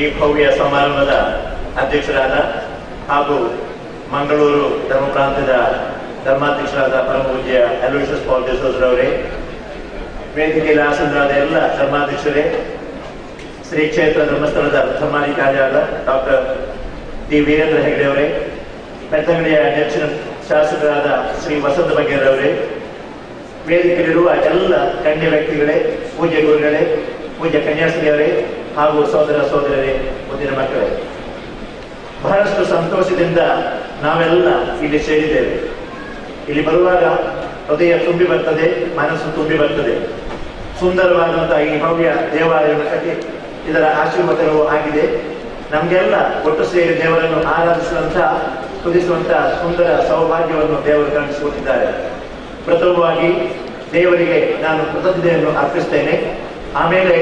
ಈ ಭವ್ಯ ಸಮಾರಂಭದ ಅಧ್ಯಕ್ಷರಾದ ಹಾಗೂ ಮಂಗಳೂರು ಧರ್ಮ ಪ್ರಾಂತ್ಯದ ಧರ್ಮಾಧ್ಯಕ್ಷರಾದ ಪರಮ ಪೂಜ್ಯ ಅಲೋಷಿಯಸ್ ಪಾಲ್ ಡಿಸೋಜರವರೇ, ವೇದಿಕೆಯಲ್ಲಿ ಆಸೀನರಾದ ಎಲ್ಲ ಧರ್ಮಾಧ್ಯಕ್ಷರೇ, ಶ್ರೀ ಕ್ಷೇತ್ರ ಧರ್ಮಸ್ಥಳದ ಧರ್ಮಾಧಿಕಾರಿಯಾದ ಡಾಕ್ಟರ್ ಡಿ ವೀರೇಂದ್ರ ಹೆಗಡೆ ಅವರೇ, ಬೆಳ್ತಂಗಡಿಯ ನೆಚ್ಚಿನ ಶಾಸಕರಾದ ಶ್ರೀ ವಸಂತ ಬಗ್ಗೇರವರೇ, ವೇದಿಕೆಯಲ್ಲಿರುವ ಎಲ್ಲ ಗಣ್ಯ ವ್ಯಕ್ತಿಗಳೇ, ಪೂಜ್ಯ ಗುರುಗಳೇ, ಪೂಜ್ಯ ಕನ್ಯಾಶ್ರೀಯವರೇ ಹಾಗೂ ಸೋದರ ಸೋದರರೇ, ಮುಂದಿನ ಮಕ್ಕಳೇ, ಬಹಳಷ್ಟು ಸಂತೋಷದಿಂದ ನಾವೆಲ್ಲ ಇಲ್ಲಿ ಸೇರಿದ್ದೇವೆ. ಇಲ್ಲಿ ಬರುವಾಗ ಹೃದಯ ತುಂಬಿ ಬರ್ತದೆ, ಮನಸ್ಸು ತುಂಬಿ ಬರ್ತದೆ. ಸುಂದರವಾದಂತಹ ಈ ಭವ್ಯ ದೇವಾಲಯವನ್ನು ಕಟ್ಟಿ ಇದರ ಆಶೀರ್ವಾದಗಳು ಆಗಿದೆ. ನಮಗೆಲ್ಲ ಒಟ್ಟು ಸೇರಿ ದೇವರನ್ನು ಆರಾಧಿಸುವಂತಹ, ಸ್ತುತಿಸುವಂತಹ ಸುಂದರ ಸೌಭಾಗ್ಯವನ್ನು ದೇವರು ಕರುಣಿಸಿಕೊಟ್ಟಿದ್ದಾರೆ. ಪ್ರಥಮವಾಗಿ ದೇವರಿಗೆ ನಾನು ಕೃತಜ್ಞತೆಯನ್ನು ಅರ್ಪಿಸ್ತೇನೆ. ಆಮೇಲೆ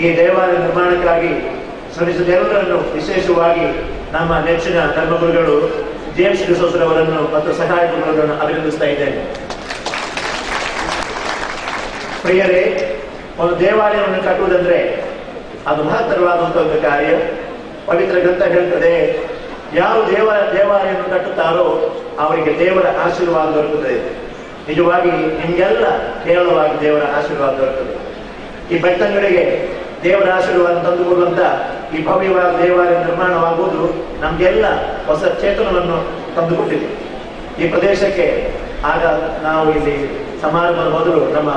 ಈ ದೇವಾಲಯ ನಿರ್ಮಾಣಕ್ಕಾಗಿ ಶ್ರಮಿಸಿದ ಎಲ್ಲರನ್ನು, ವಿಶೇಷವಾಗಿ ನಮ್ಮ ನೆಚ್ಚಿನ ಧರ್ಮಗುರುಗಳು ಜೇಮ್ಸ್ ಡಿಸೋಜರ್ ಅವರನ್ನು ಮತ್ತು ಸಹಾಯ ಗುರುಗಳನ್ನು ಅಭಿನಂದಿಸ್ತಾ ಇದ್ದೇನೆ. ಪ್ರಿಯರೇ, ಒಂದು ದೇವಾಲಯವನ್ನು ಕಟ್ಟುವುದಂದ್ರೆ ಅದು ಮಹತ್ತರವಾದಂತಹ ಒಂದು ಕಾರ್ಯ. ಪವಿತ್ರ ಗ್ರಂಥ ಹೇಳ್ತದೆ, ಯಾವ ದೇವಾಲಯವನ್ನು ಕಟ್ಟುತ್ತಾರೋ ಅವರಿಗೆ ದೇವರ ಆಶೀರ್ವಾದ ದೊರಕುತ್ತದೆ. ನಿಜವಾಗಿ ನಿಮಗೆಲ್ಲ ಕೇವಲವಾಗಿ ದೇವರ ಆಶೀರ್ವಾದ ದೊರಕುತ್ತದೆ. ಈ ಬೆಳ್ತಂಗಡಿಗೆ ದೇವರ ಆಶೀರ್ವಾದ ತಂದುಕೊಡುವಂತ ಈ ಭವ್ಯವಾದ ದೇವಾಲಯ ನಿರ್ಮಾಣವಾಗುವುದು ನಮಗೆಲ್ಲ ಹೊಸ ಚೇತನವನ್ನು ತಂದುಕೊಟ್ಟಿದೆ. ಈ ಪ್ರದೇಶಕ್ಕೆ ಆಗ ನಾವು ಇಲ್ಲಿ ಸಮಾರಂಭದ ಮೊದಲು ನಮ್ಮ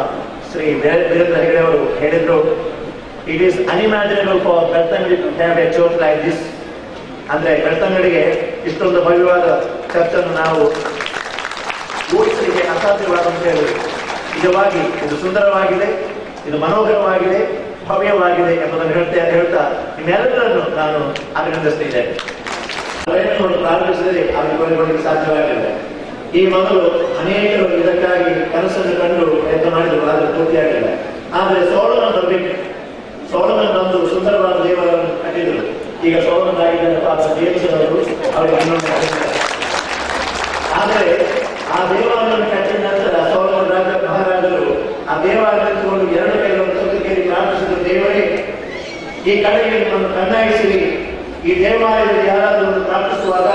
ಶ್ರೀ ವೀರೇಂದ್ರ ಹೆಗಡೆ ಅವರು ಹೇಳಿದ್ರು, it is unimaginable for Belthangady to have a church like this. ಅಂದ್ರೆ ಬೆಳ್ತಂಗಡಿಗೆ ಇಷ್ಟೊಂದು ಭವ್ಯವಾದ ಚರ್ಚನ್ನು ನಾವು ಊಹಿಸಲಿಕ್ಕೆ ಅಸಾಧ್ಯವಾದ ಅಂತ ಹೇಳಿದ್ರು. ನಿಜವಾಗಿ ಇದು ಸುಂದರವಾಗಿದೆ, ಇದು ಮನೋಹರವಾಗಿದೆ, ಭವ್ಯವಾಗಿದೆ ಎಂಬುದನ್ನು ಹೇಳ್ತಾ ನಿಮ್ಮೆಲ್ಲರನ್ನು ನಾನು ಅಭಿನಂದಿಸುತ್ತಿದ್ದೇನೆ. ಪ್ರಾರಂಭಿಸಿದರೆ ಅದನ್ನು ಕೊನೆಗೊಳ್ಳಲಿಕ್ಕೆ ಸಾಧ್ಯವಾಗಿಲ್ಲ. ಈ ಮೊದಲು ಅನೇಕರು ಇದಕ್ಕಾಗಿ ಕನಸನ್ನು ಕಂಡು ಪ್ರಯತ್ನ ಮಾಡಿದರು, ಆದರೆ ಪೂರ್ತಿಯಾಗಿಲ್ಲ. ಆದರೆ ಸೋಲಮನ್ ಬರಬೇಕು. ಸೋಲಮನ್ ಬಂದು ಸುಂದರವಾದ ದೇವಾಲಯವನ್ನು ಕಟ್ಟಿದರು. ಈಗ ಸೋಲಮನ್ ಆಗಿದ್ದಾರೆ ಜೇಮ್ಸ್ ಅವರು, ಅವರಿಗೆ ಇನ್ನೊಂದು ಆದರೆ ಆ ದೇವಾಲಯವನ್ನು ಕಟ್ಟಿದ ನಂತರ ಸೋಲಮನ್ ಮಹಾರಾಜರು ಆ ದೇವಾಲಯ ತಗೊಂಡು ಎರಡು ಕೈಗಳನ್ನು ಸುತ್ತಿಕೇರಿ ಪ್ರಾರ್ಥಿಸಿದ, ದೇವರೇ ಈ ಕಡೆಗೆ ನಿಮ್ಮನ್ನು ಕಣ್ಣಾಯಿಸಿರಿ. ಈ ದೇವಾಲಯದಲ್ಲಿ ಯಾರಾದರೂ ಪ್ರಾರ್ಥಿಸುವಾಗ,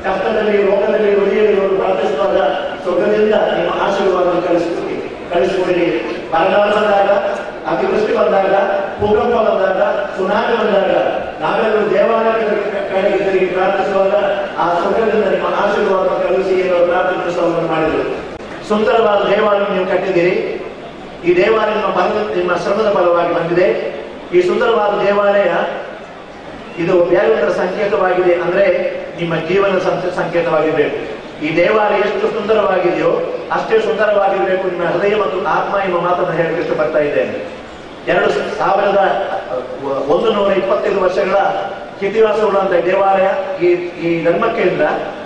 ಕಷ್ಟದಲ್ಲಿ, ರೋಗದಲ್ಲಿ, ಹೃದಯದಲ್ಲಿ ಪ್ರಾರ್ಥಿಸುವಾಗ ಸ್ವರ್ಗದಿಂದ ನಿಮ್ಮ ಆಶೀರ್ವಾದವನ್ನು ಕಳಿಸಿಕೊಡಿ. ಬರಗಾಲ ಬಂದಾಗ, ಅತಿವೃಷ್ಟಿ ಬಂದಾಗ, ಭೂಕಂಪ ಬಂದಾಗ, ಸುನಾಮಿ ಬಂದಾಗ ನಾವೆಲ್ಲರೂ ದೇವಾಲಯದ ಕಡೆಗೆ ತಿರುಗಿ ಪ್ರಾರ್ಥಿಸುವಾಗ ಆ ಸ್ವರ್ಗದಿಂದ ನಿಮ್ಮ ಆಶೀರ್ವಾದವನ್ನು ಕಳಿಸಿ ಎನ್ನುವ ಪ್ರಾರ್ಥನೆ ಮಾಡಿದರು. ಸುಂದರವಾದ ದೇವಾಲಯ ನೀವು ಕಟ್ಟಿದ್ದೀರಿ. ಈ ದೇವಾಲಯ ನಿಮ್ಮ ಶ್ರಮದ ಫಲವಾಗಿ ಬಂದಿದೆ. ಈ ಸುಂದರವಾದ ದೇವಾಲಯ ಇದು ಬೇರೆಯವರ ಸಂಕೇತವಾಗಿದೆ, ಅಂದ್ರೆ ನಿಮ್ಮ ಜೀವನ ಸಂಕೇತವಾಗಿರಬೇಕು. ಈ ದೇವಾಲಯ ಎಷ್ಟು ಸುಂದರವಾಗಿದೆಯೋ ಅಷ್ಟೇ ಸುಂದರವಾಗಿರಬೇಕು ನಿಮ್ಮ ಹೃದಯ ಮತ್ತು ಆತ್ಮ ಎಂಬ ಮಾತನ್ನು ಹೇಳಕ್ಕೆ ಇಷ್ಟಪಡ್ತಾ ಇದ್ದೇನೆ. 2125 ವರ್ಷಗಳ ಇತಿಹಾಸವುಳ್ಳಂತ ದೇವಾಲಯ ಈ ಧರ್ಮಕ್ಕೆಯಿಂದ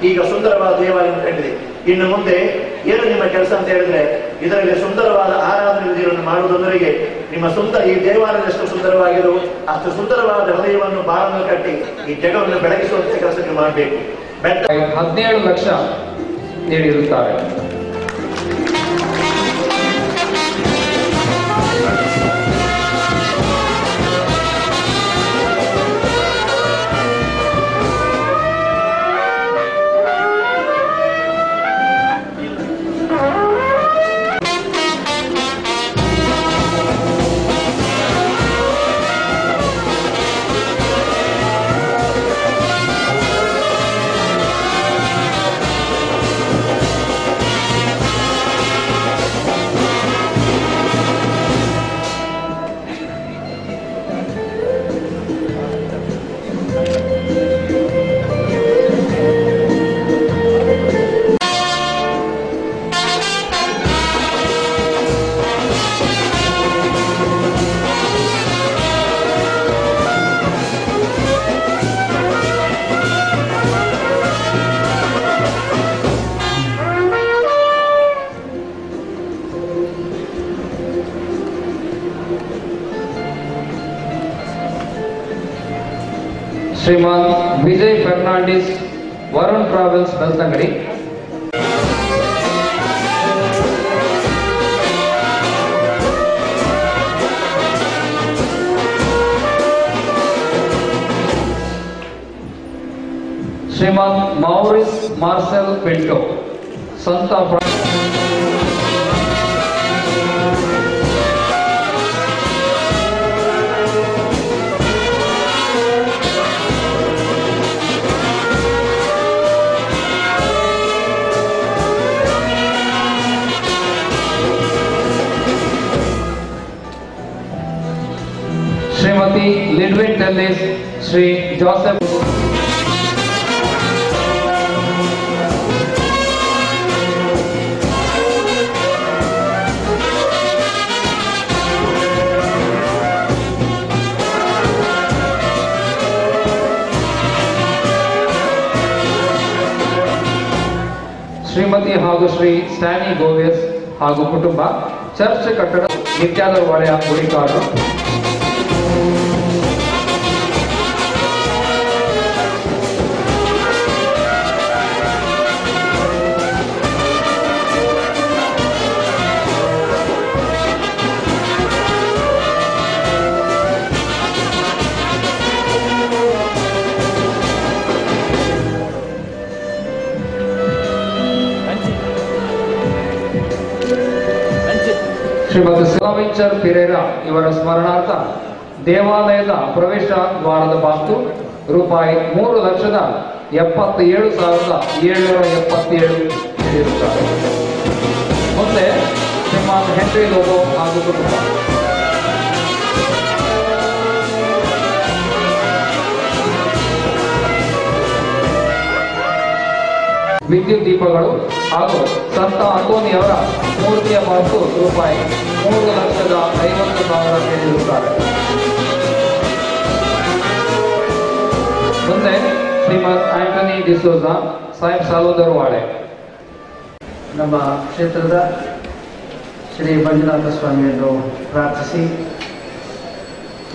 ಈಗ ಸುಂದರವಾದ ದೇವಾಲಯ ಕಂಡಿದೆ. ಇನ್ನು ಮುಂದೆ ಏನು ನಿಮ್ಮ ಕೆಲಸ ಅಂತ ಹೇಳಿದ್ರೆ, ಇದರಲ್ಲಿ ಸುಂದರವಾದ ಆರಾಧನೆ ವಿಧಿಗಳನ್ನು ಮಾಡುವುದರವರೆಗೆ ನಿಮ್ಮ ಈ ದೇವಾಲಯ ಎಷ್ಟು ಸುಂದರವಾಗಿರೋ ಅಷ್ಟು ಸುಂದರವಾದ ಹೃದಯವನ್ನು ಬಾಳನ್ನು ಕಟ್ಟಿ ಈ ಜಗವನ್ನು ಬೆಳಗಿಸುವಂತ ಕೆಲಸ ನೀವು ಮಾಡಬೇಕು. 17 ಲಕ್ಷ ನೀಡಿರುತ್ತಾರೆ. ಶ್ರೀಮಾನ್ ವಿಜಯ್ ಫರ್ನಾಂಡಿಸ್, ವರುಣ್ ಟ್ರಾವೆಲ್ಸ್, ಬೆಳ್ತಂಗಡಿ. ಶ್ರೀಮಾನ್ ಮೌರಿಸ್ ಮಾರ್ಸೆಲ್ ಪಿಂಟೋ, ಸಂತ ಶ್ರೀಮತಿ ಲಿಡ್ವಿನ್ ಟೆಲ್ಲಿಸ್, ಶ್ರೀ ಜೋಸೆಫ್ ಶ್ರೀಮತಿ ಹಾಗೂ ಶ್ರೀ ಸ್ಟ್ಯಾನಿ ಗೋವೆಸ್ ಹಾಗೂ ಕುಟುಂಬ, ಚರ್ಚ್ ಕಟ್ಟಡ ನಿತ್ಯಾದವಾಳೆಯ ಗುಡಿಕಾರರು. ಶ್ರೀಮತಿ ಸಿಲಾವಿಂಚರ್ ಪಿರೇರಾ ಇವರ ಸ್ಮರಣಾರ್ಥ ದೇವಾಲಯದ ಪ್ರವೇಶ ದ್ವಾರದ ಬಾಸ್ತು ರೂಪಾಯಿ 3,77,777 ನೀಡಿರುತ್ತಾರೆ. ಮುಂದೆ ಶ್ರೀಮಾನ್ ಹೆನ್ರಿ ಲೋಬೋ ಹಾಗೂ ಕುಟುಂಬ. ವಿದ್ಯುತ್ ದೀಪಗಳು ಹಾಗೂ ಸಂತ ಅಂತೋನಿಯವರ ಮೂರ್ತಿಯ ಬಾಸ್ತು ರೂಪಾಯಿ 3,50,000 ನೀಡಿರುತ್ತಾರೆ. ಮುಂದೆ ಶ್ರೀಮತ್ ಆಂಟನಿ ಡಿಸೋಜಾ, ಸಾಹೇಬ್ ಸಾಲೋದರ್ ವಾಳೆ. ನಮ್ಮ ಕ್ಷೇತ್ರದ ಶ್ರೀ ಮಂಜುನಾಥ ಸ್ವಾಮಿಯನ್ನು ಪ್ರಾರ್ಥಿಸಿ,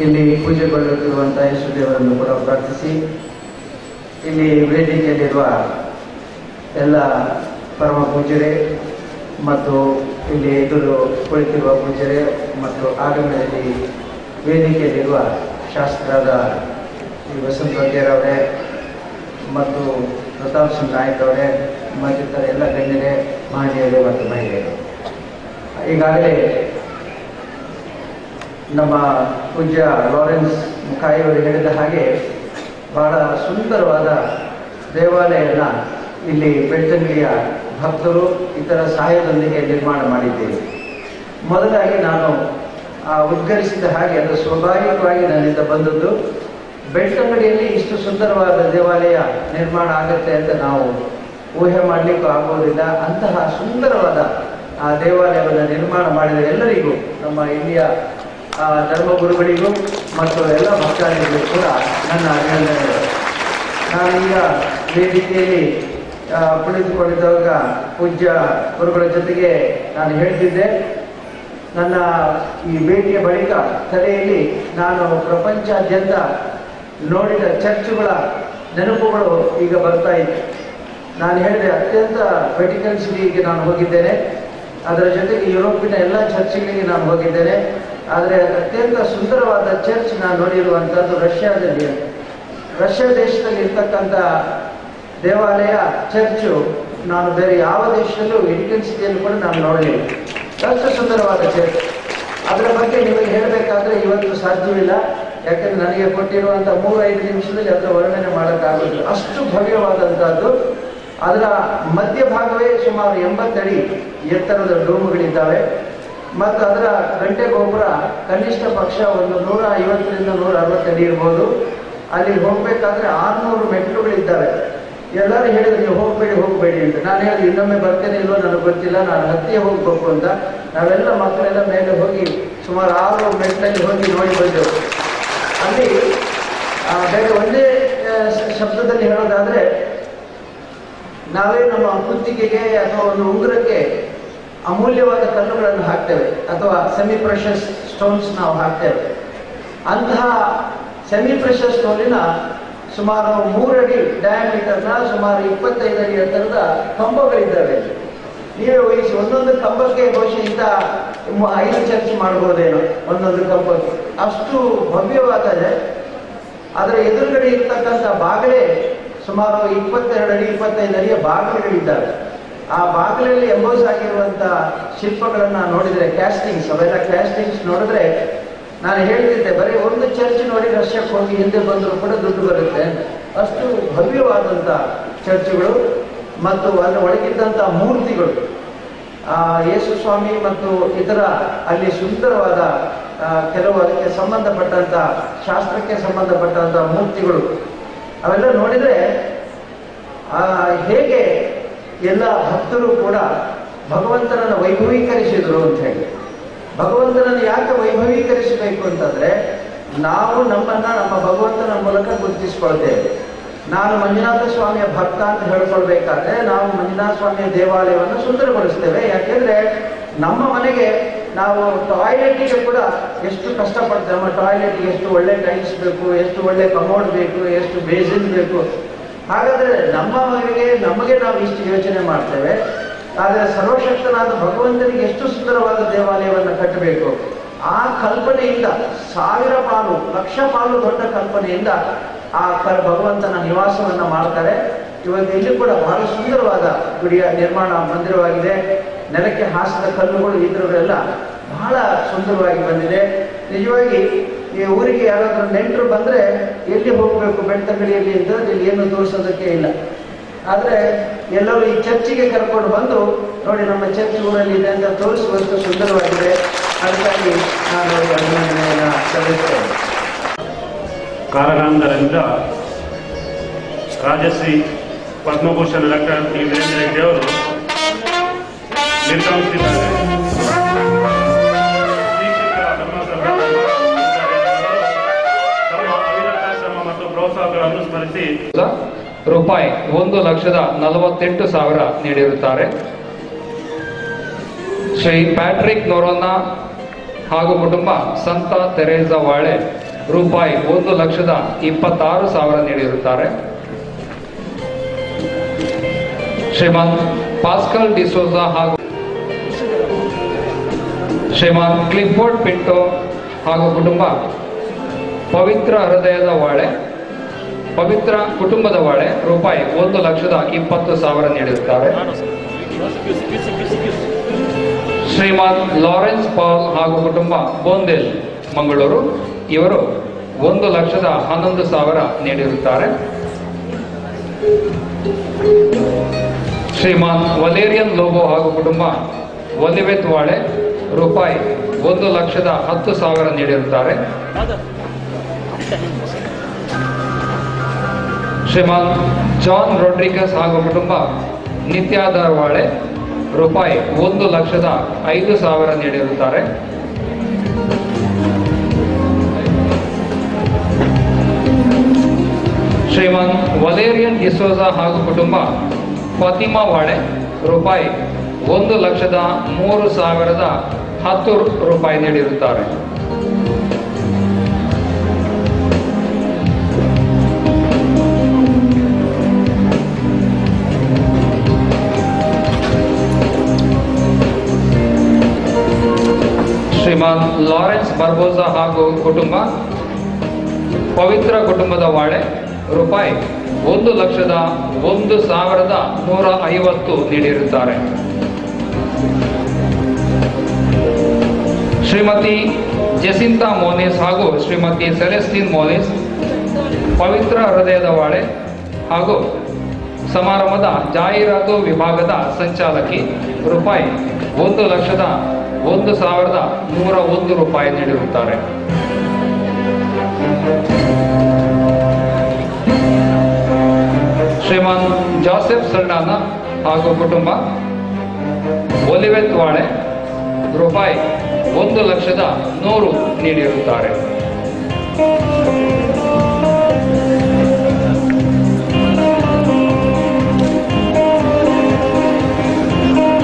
ಇಲ್ಲಿ ಪೂಜೆಗೊಳ್ಳುತ್ತಿರುವಂಥ ಯೇಸು ದೇವರನ್ನು ಕೂಡ ಪ್ರಾರ್ಥಿಸಿ, ಇಲ್ಲಿ ವೇದಿಕೆಯಲ್ಲಿರುವ ಎಲ್ಲ ಪರಮ ಪೂಜ್ಯರೇ ಮತ್ತು ಇಲ್ಲಿ ಎದುರು ಕುಳಿತಿರುವ ಪೂಜ್ಯರೇ ಮತ್ತು ಆಗಮನದಲ್ಲಿ ವೇದಿಕೆಯಲ್ಲಿರುವ ಶಾಸಕರಾದ ಶ್ರೀ ವಸಂತ ವೈದ್ಯರವರೇ ಮತ್ತು ಪ್ರತಾಪ್ ಸಿಂಗ್ ನಾಯಕ್ ಅವರೇ ಮತ್ತಿತರ ಎಲ್ಲ ಗಣ್ಯರೇ, ಮಹನೀಯರೇ ಮತ್ತು ಮಹಿಳೆಯರು, ಈಗಾಗಲೇ ನಮ್ಮ ಪೂಜ್ಯ ಲಾರೆನ್ಸ್ ಮುಖಾಯಿ ಅವರು ಹೇಳಿದ ಹಾಗೆ ಬಹಳ ಸುಂದರವಾದ ದೇವಾಲಯನ ಇಲ್ಲಿ ಬೆಳ್ತಂಗಡಿಯ ಭಕ್ತರು ಇತರ ಸಹಾಯದೊಂದಿಗೆ ನಿರ್ಮಾಣ ಮಾಡಿದ್ದೇವೆ. ಮೊದಲಾಗಿ ನಾನು ಉದ್ಘರಿಸಿದ ಹಾಗೆ ಅದು ಸ್ವಾಭಾವಿಕವಾಗಿ ನನ್ನಿಂದ ಬಂದದ್ದು. ಬೆಳ್ತಂಗಡಿಯಲ್ಲಿ ಇಷ್ಟು ಸುಂದರವಾದ ದೇವಾಲಯ ನಿರ್ಮಾಣ ಆಗುತ್ತೆ ಅಂತ ನಾವು ಊಹೆ ಮಾಡಲಿಕ್ಕೂ ಆಗೋದಿಲ್ಲ. ಅಂತಹ ಸುಂದರವಾದ ಆ ದೇವಾಲಯವನ್ನು ನಿರ್ಮಾಣ ಮಾಡಿದ ಎಲ್ಲರಿಗೂ, ನಮ್ಮ ಇಲ್ಲಿಯ ಧರ್ಮಗುರುಗಳಿಗೂ ಮತ್ತು ಎಲ್ಲ ಭಕ್ತಾದಿಗಳಿಗೂ ಕೂಡ ನನ್ನ ಅಭಿನಂದನೆಗಳು. ನಾನೀಗ ವೇದಿಕೆಯಲ್ಲಿ ಕುಳಿತುಕೊಂಡಿದ್ದಾಗ ಪೂಜ್ಯ ಗುರುಗಳ ಜೊತೆಗೆ ನಾನು ಹೇಳ್ತಿದ್ದೆ, ನನ್ನ ಈ ಭೇಟಿಯ ಬಳಿಕ ತಲೆಯಲ್ಲಿ ನಾನು ಪ್ರಪಂಚಾದ್ಯಂತ ನೋಡಿದ ಚರ್ಚ್ಗಳ ನೆನಪುಗಳು ಈಗ ಬರ್ತಾ ಇತ್ತು. ನಾನು ಹೇಳಿದೆ, ಅತ್ಯಂತ ವೆಟಿಕನ್ ಸಿಟಿಗೆ ನಾನು ಹೋಗಿದ್ದೇನೆ, ಅದರ ಜೊತೆಗೆ ಯುರೋಪಿನ ಎಲ್ಲ ಚರ್ಚ್ಗಳಿಗೆ ನಾನು ಹೋಗಿದ್ದೇನೆ. ಆದರೆ ಅತ್ಯಂತ ಸುಂದರವಾದ ಚರ್ಚ್ ನಾನು ನೋಡಿರುವಂಥದ್ದು ರಷ್ಯಾದಲ್ಲಿ. ರಷ್ಯಾ ದೇಶದಲ್ಲಿ ಇರ್ತಕ್ಕಂಥ ದೇವಾಲಯ ಚರ್ಚು ನಾನು ಬೇರೆ ಯಾವ ದೇಶದಲ್ಲೂ ವೆಟಿಕನ್ ಸಿಟಿಯಲ್ಲೂ ಕೂಡ ನಾನು ನೋಡಲಿಲ್ಲ. ಅಷ್ಟು ಸುಂದರವಾದ ಚರ್ಚ್. ಅದರ ಬಗ್ಗೆ ನಿಮಗೆ ಹೇಳಬೇಕಾದ್ರೆ ಇವತ್ತು ಸಾಧ್ಯವಿಲ್ಲ, ಯಾಕಂದ್ರೆ ನನಗೆ ಕೊಟ್ಟಿರುವಂಥ 3-5 ನಿಮಿಷದಲ್ಲಿ ಅದರ ವರ್ಣನೆ ಮಾಡೋಕ್ಕಾಗೋದಿಲ್ಲ. ಅಷ್ಟು ಭವ್ಯವಾದಂಥದ್ದು. ಅದರ ಮಧ್ಯಭಾಗವೇ ಸುಮಾರು 80 ಅಡಿ ಎತ್ತರದ ಡೋಮುಗಳಿದ್ದಾವೆ ಮತ್ತು ಅದರ ಗಂಟೆ ಗೋಪುರ ಕನಿಷ್ಠ ಪಕ್ಷ ಒಂದು 150ರಿಂದ 160 ಅಡಿ ಇರ್ಬೋದು. ಅಲ್ಲಿ ಹೋಗ್ಬೇಕಾದ್ರೆ 600 ಮೆಟ್ಟಿಲುಗಳಿದ್ದಾವೆ. ಎಲ್ಲರೂ ಹೇಳಿದ್ರು, ನೀವು ಹೋಗಬೇಡಿ ಅಂತ. ನಾನು ಹೇಳಿದೆ, ಇನ್ನೊಮ್ಮೆ ಬರ್ತೇನೆ ಇಲ್ವೋ ನನಗೆ ಗೊತ್ತಿಲ್ಲ, ನಾನು ಹತ್ತಿಯೇ ಹೋಗ್ಬೇಕು ಅಂತ. ನಾವೆಲ್ಲ ಮಕ್ಕಳೆಲ್ಲ ಮೇಲೆ ಹೋಗಿ ಸುಮಾರು 6 ಮೆಟ್ಟಿಲಲ್ಲಿ ಹೋಗಿ ನೋಡಿ ಬಂದೆವು. ಅಲ್ಲಿ ಬೇರೆ ಒಂದೇ ಶಬ್ದದಲ್ಲಿ ಹೇಳೋದಾದ್ರೆ, ನಾವೇ ನಮ್ಮ ಕುತ್ತಿಗೆಗೆ ಅಥವಾ ಒಂದು ಉಂಗುರಕ್ಕೆ ಅಮೂಲ್ಯವಾದ ಕಲ್ಲುಗಳನ್ನು ಹಾಕ್ತೇವೆ ಅಥವಾ ಸೆಮಿ ಪ್ರೆಷಸ್ ಸ್ಟೋನ್ಸ್ ನಾವು ಹಾಕ್ತೇವೆ. ಅಂತಹ ಸೆಮಿ ಪ್ರೆಷಸ್ ಸ್ಟೋನಿನ ಸುಮಾರು 3 ಅಡಿ ಡಯಾಮೀಟರ್ನ ಸುಮಾರು 25 ಅಡಿ ಎತ್ತರದ ಕಂಬಗಳಿದ್ದಾವೆ. ನೀವೇ ಊಹಿಸಿ, ಒಂದೊಂದು ಕಂಬಕ್ಕೆ ಬಹುಶಃ ಇಂಥ 5 ಚರ್ಚ್ ಮಾಡ್ಬೋದೇನೋ ಒಂದೊಂದು ಕಂಬಕ್ಕೆ. ಅಷ್ಟು ಭವ್ಯವಾದರೆ ಅದರ ಎದುರುಗಡೆ ಇರ್ತಕ್ಕಂಥ ಬಾಗಿಲೇ ಸುಮಾರು 22 ಅಡಿ 25 ಅಡಿಯ ಬಾಗಿಲುಗಳಿದ್ದಾವೆ. ಆ ಬಾಗಿಲಲ್ಲಿ ಎಂಬೋಸ್ ಆಗಿರುವಂಥ ಶಿಲ್ಪಗಳನ್ನು ನೋಡಿದರೆ, ಕ್ಯಾಸ್ಟಿಂಗ್ಸ್, ಅವೆಲ್ಲ ಕ್ಯಾಸ್ಟಿಂಗ್ಸ್ ನೋಡಿದ್ರೆ ನಾನು ಹೇಳ್ತಿದ್ದೆ, ಬರೀ ಒಂದು ಚರ್ಚ್ ನೋಡಿ ರಷ್ಯಾಕ್ಕೆ ಹೋಗಿ ಹಿಂದೆ ಬಂದರೂ ಕೂಡ ದುಡ್ಡು ಬರುತ್ತೆ. ಅಷ್ಟು ಭವ್ಯವಾದಂಥ ಚರ್ಚ್ಗಳು ಮತ್ತು ಅಲ್ಲಿ ಒಳಗಿದ್ದಂಥ ಮೂರ್ತಿಗಳು, ಯೇಸು ಸ್ವಾಮಿ ಮತ್ತು ಇತರ ಅಲ್ಲಿ ಸುಂದರವಾದ ಕೆಲವು ಅದಕ್ಕೆ ಸಂಬಂಧಪಟ್ಟಂಥ ಶಾಸ್ತ್ರಕ್ಕೆ ಸಂಬಂಧಪಟ್ಟಂಥ ಮೂರ್ತಿಗಳು ಅವೆಲ್ಲ ನೋಡಿದರೆ ಹೇಗೆ ಎಲ್ಲ ಭಕ್ತರು ಕೂಡ ಭಗವಂತನನ್ನು ವೈಭವೀಕರಿಸಿದರು ಅಂತ ಹೇಳಿ. ಭಗವಂತನನ್ನು ಯಾಕೆ ವೈಭವೀಕರಿಸಬೇಕು ಅಂತಂದ್ರೆ, ನಾವು ನಮ್ಮನ್ನು ನಮ್ಮ ಭಗವಂತನ ಮೂಲಕ ಗುರುತಿಸ್ಕೊಳ್ತೇವೆ. ನಾನು ಮಂಜುನಾಥ ಸ್ವಾಮಿಯ ಭಕ್ತ ಅಂತ ಹೇಳ್ಕೊಳ್ಬೇಕಾದ್ರೆ ನಾವು ಮಂಜುನಾಥ ಸ್ವಾಮಿಯ ದೇವಾಲಯವನ್ನು ಸುಂದರಗೊಳಿಸ್ತೇವೆ. ಯಾಕೆಂದ್ರೆ ನಮ್ಮ ಮನೆಗೆ ನಾವು ಟಾಯ್ಲೆಟ್ಗೆ ಕೂಡ ಎಷ್ಟು ಕಷ್ಟಪಡ್ತೇವೆ. ನಮ್ಮ ಟಾಯ್ಲೆಟ್ಗೆ ಎಷ್ಟು ಒಳ್ಳೆ ಟೈಲ್ಸ್ ಬೇಕು, ಎಷ್ಟು ಒಳ್ಳೆ ಕಮೋಡ್ ಬೇಕು, ಎಷ್ಟು ಬೇಸಿನ್ ಬೇಕು. ಹಾಗಾದ್ರೆ ನಮ್ಮ ಮನೆಗೆ ನಮಗೆ ನಾವು ಇಷ್ಟು ಯೋಚನೆ ಮಾಡ್ತೇವೆ. ಆದರೆ ಸರ್ವಶಕ್ತನಾದ ಭಗವಂತನಿಗೆ ಎಷ್ಟು ಸುಂದರವಾದ ದೇವಾಲಯವನ್ನು ಕಟ್ಟಬೇಕು. ಆ ಕಲ್ಪನೆಯಿಂದ 1000 ಪಾಲು 1,00,000 ಪಾಲು ದೊಡ್ಡ ಕಲ್ಪನೆಯಿಂದ ಆ ಭಗವಂತನ ನಿವಾಸವನ್ನು ಮಾಡ್ತಾರೆ. ಇವತ್ತು ಇಲ್ಲಿ ಕೂಡ ಬಹಳ ಸುಂದರವಾದ ಗುಡಿಯ ನಿರ್ಮಾಣ ಮಂದಿರವಾಗಿದೆ. ನೆಲಕ್ಕೆ ಹಾಸಿದ ಕಲ್ಲುಗಳು ಇದ್ರವೆಲ್ಲ ಬಹಳ ಸುಂದರವಾಗಿ ಬಂದಿದೆ. ನಿಜವಾಗಿ ಈ ಊರಿಗೆ ಯಾರಾದ್ರೂ ನೆಂಟರು ಬಂದರೆ ಎಲ್ಲಿ ಹೋಗಬೇಕು ಬೆಳ್ತಂಗಡಿಯಲ್ಲಿ ಅಂತ ಇಲ್ಲಿ ಏನು ತೋರಿಸೋದಕ್ಕೆ ಇಲ್ಲ. ಆದರೆ ಎಲ್ಲರೂ ಈ ಚರ್ಚಿಗೆ ಕರ್ಕೊಂಡು ಬಂದು ನೋಡಿ ನಮ್ಮ ಚರ್ಚ್ ಊರಲ್ಲಿ ಇದೆ ಅಂತ ತೋರಿಸುವಷ್ಟು ಸುಂದರವಾಗಿದೆ. ಅದಕ್ಕಾಗಿ ನಾನು ಅಭಿನಂದನೆಯನ್ನು ಸಲ್ಲಿಸ್ತೇನೆ. ಕಾರಣಾಂತರದಿಂದ ರಾಜಶ್ರೀ ಪದ್ಮಭೂಷಣ ಡಾಕ್ಟರ್ ಟಿ ವೀರೇಂದ್ರ ಹೆಗ್ಡೆ ಅವರು ನಿರ್ಗಮಿಸಿದ್ದಾರೆ. ಶ್ರೀಕ್ಷೇತ್ರ ಧರ್ಮಸಭಾ ತಮ್ಮ ಅವಿರತ ಶ್ರಮ ಮತ್ತು ಪ್ರೋತ್ಸಾಹಗಳನ್ನು ಸ್ಮರಿಸಿ ರೂಪಾಯಿ 1,48,000 ನೀಡಿರುತ್ತಾರೆ. ಶ್ರೀ ಪ್ಯಾಟ್ರಿಕ್ ನೋರೋನಾ ಹಾಗೂ ಕುಟುಂಬ ಸಂತ ತೆರೇಸಾ ವಾಳೆ ರೂಪಾಯಿ 1,26,000 ನೀಡಿರುತ್ತಾರೆ. ಶ್ರೀಮಾನ್ ಪಾಸ್ಕಲ್ ಡಿಸೋಜಾ ಹಾಗೂ ಶ್ರೀಮಾನ್ ಕ್ಲಿಫೋರ್ಡ್ ಪಿಂಟೋ ಹಾಗೂ ಕುಟುಂಬ ಪವಿತ್ರ ಹೃದಯದ ವಾಳೆ, ಪವಿತ್ರ ಕುಟುಂಬದ ವಾಳೆ ರೂಪಾಯಿ 1,20,000 ನೀಡಿರುತ್ತಾರೆ. ಶ್ರೀಮಾನ್ ಲಾರೆನ್ಸ್ ಪಾಲ್ ಹಾಗೂ ಕುಟುಂಬ ಬೋಂದೇಲ್ ಮಂಗಳೂರು ಇವರು 1,11,000 ನೀಡಿರುತ್ತಾರೆ. ಶ್ರೀಮಾನ್ ವಲೇರಿಯನ್ ಲೋಬೋ ಹಾಗೂ ಕುಟುಂಬ ಒಲಿವೆತ್ ವಾಳೆ ರೂಪಾಯಿ 1,10,000 ನೀಡಿರುತ್ತಾರೆ. ಶ್ರೀಮಾನ್ ಜಾನ್ ರೊಡ್ರಿಗಸ್ ಹಾಗೂ ಕುಟುಂಬ ನಿತ್ಯಾಧಾರ್ ವಾಳೆ ರೂಪಾಯಿ 1,05,000 ನೀಡಿರುತ್ತಾರೆ. ಶ್ರೀಮಾನ್ ವಲೇರಿಯನ್ ಡಿಸೋಜಾ ಹಾಗೂ ಕುಟುಂಬ ಫಾತಿಮಾ ವಾಳೆ ರೂಪಾಯಿ 1,03,10 ನೀಡಿರುತ್ತಾರೆ. ಶ್ರೀಮಾನ್ ಲಾರೆನ್ಸ್ ಬರ್ಬೋಸಾ ಹಾಗೂ ಕುಟುಂಬ ಪವಿತ್ರ ಕುಟುಂಬದ ವಾಳೆ ರೂಪಾಯಿ 1,01,150 ನೀಡಿರುತ್ತಾರೆ. ಶ್ರೀಮತಿ ಜೆಸಿಂತಾ ಮೋನಿಸ್ ಹಾಗೂ ಶ್ರೀಮತಿ ಸೆಲೆಸ್ಟಿನ್ ಮೋನಿಸ್ ಪವಿತ್ರ ಹೃದಯದ ವಾಳೆ ಹಾಗೂ ಸಮಾರಂಭದ ಜಾಹೀರಾತು ವಿಭಾಗದ ಸಂಚಾಲಕಿ ರೂಪಾಯಿ 1,01,101 ನೀಡಿರುತ್ತಾರೆ. ಶ್ರೀಮಾನ್ ಜೋಸೆಫ್ ಸಲ್ಡಾನ ಹಾಗೂ ಕುಟುಂಬ ಒಲಿವೆತ್ ವಾಳೆ ರೂಪಾಯಿ 1,100,000 ನೀಡಿರುತ್ತಾರೆ.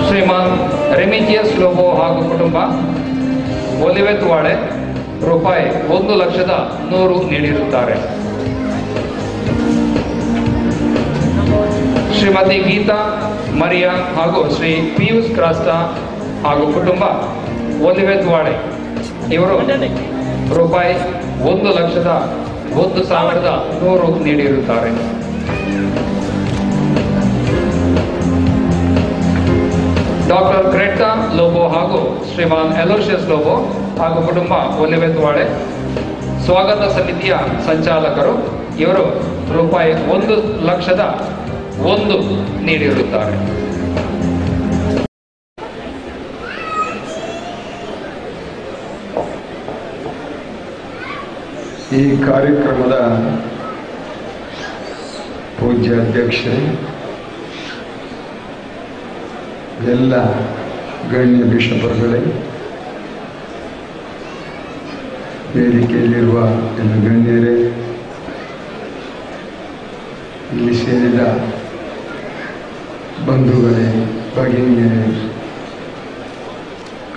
ಶ್ರೀಮಾನ್ ರೆಮಿಜಿಯಸ್ ಲೋಬೋ ಹಾಗೂ ಕುಟುಂಬ ಒಲಿವೆತ್ ವಾಳೆ ರೂಪಾಯಿ 1,100,000 ನೀಡಿರುತ್ತಾರೆ. ಶ್ರೀಮತಿ ಗೀತಾ ಮರಿಯಾ ಹಾಗೂ ಶ್ರೀ ಪಿಯೂಷ್ ಕ್ರಾಸ್ಟಾ ಹಾಗೂ ಕುಟುಂಬ ಒಲಿವೆತ್ ವಾಳೆ ಇವರು ರೂಪಾಯಿ 1,01,100 ನೀಡಿರುತ್ತಾರೆ. ಡಾಕ್ಟರ್ ಗ್ರೆಟ್ಟಾ ಲೋಬೋ ಹಾಗೂ ಶ್ರೀಮಾನ್ ಎಲೋಷಿಯಸ್ ಲೋಬೋ ಹಾಗೂ ಕುಟುಂಬ ಒಲಿವೆತ್ವಾಡೆ ಸ್ವಾಗತ ಸಮಿತಿಯ ಸಂಚಾಲಕರು. ಇವರು ರೂಪಾಯಿ 1,00,001 ನೀಡಿರುತ್ತಾರೆ. ಈ ಕಾರ್ಯಕ್ರಮದ ಪೂಜ್ಯ ಅಧ್ಯಕ್ಷರೇ, ಎಲ್ಲ ಗಣ್ಯ ಬಿಷಪರುಗಳೇ, ವೇದಿಕೆಯಲ್ಲಿರುವ ಎಲ್ಲ ಗಣ್ಯರೇ, ಇಲ್ಲಿ ಸೇರಿದ ಬಂಧುಗಳೇ, ಭಗಿನಿಯರೇ,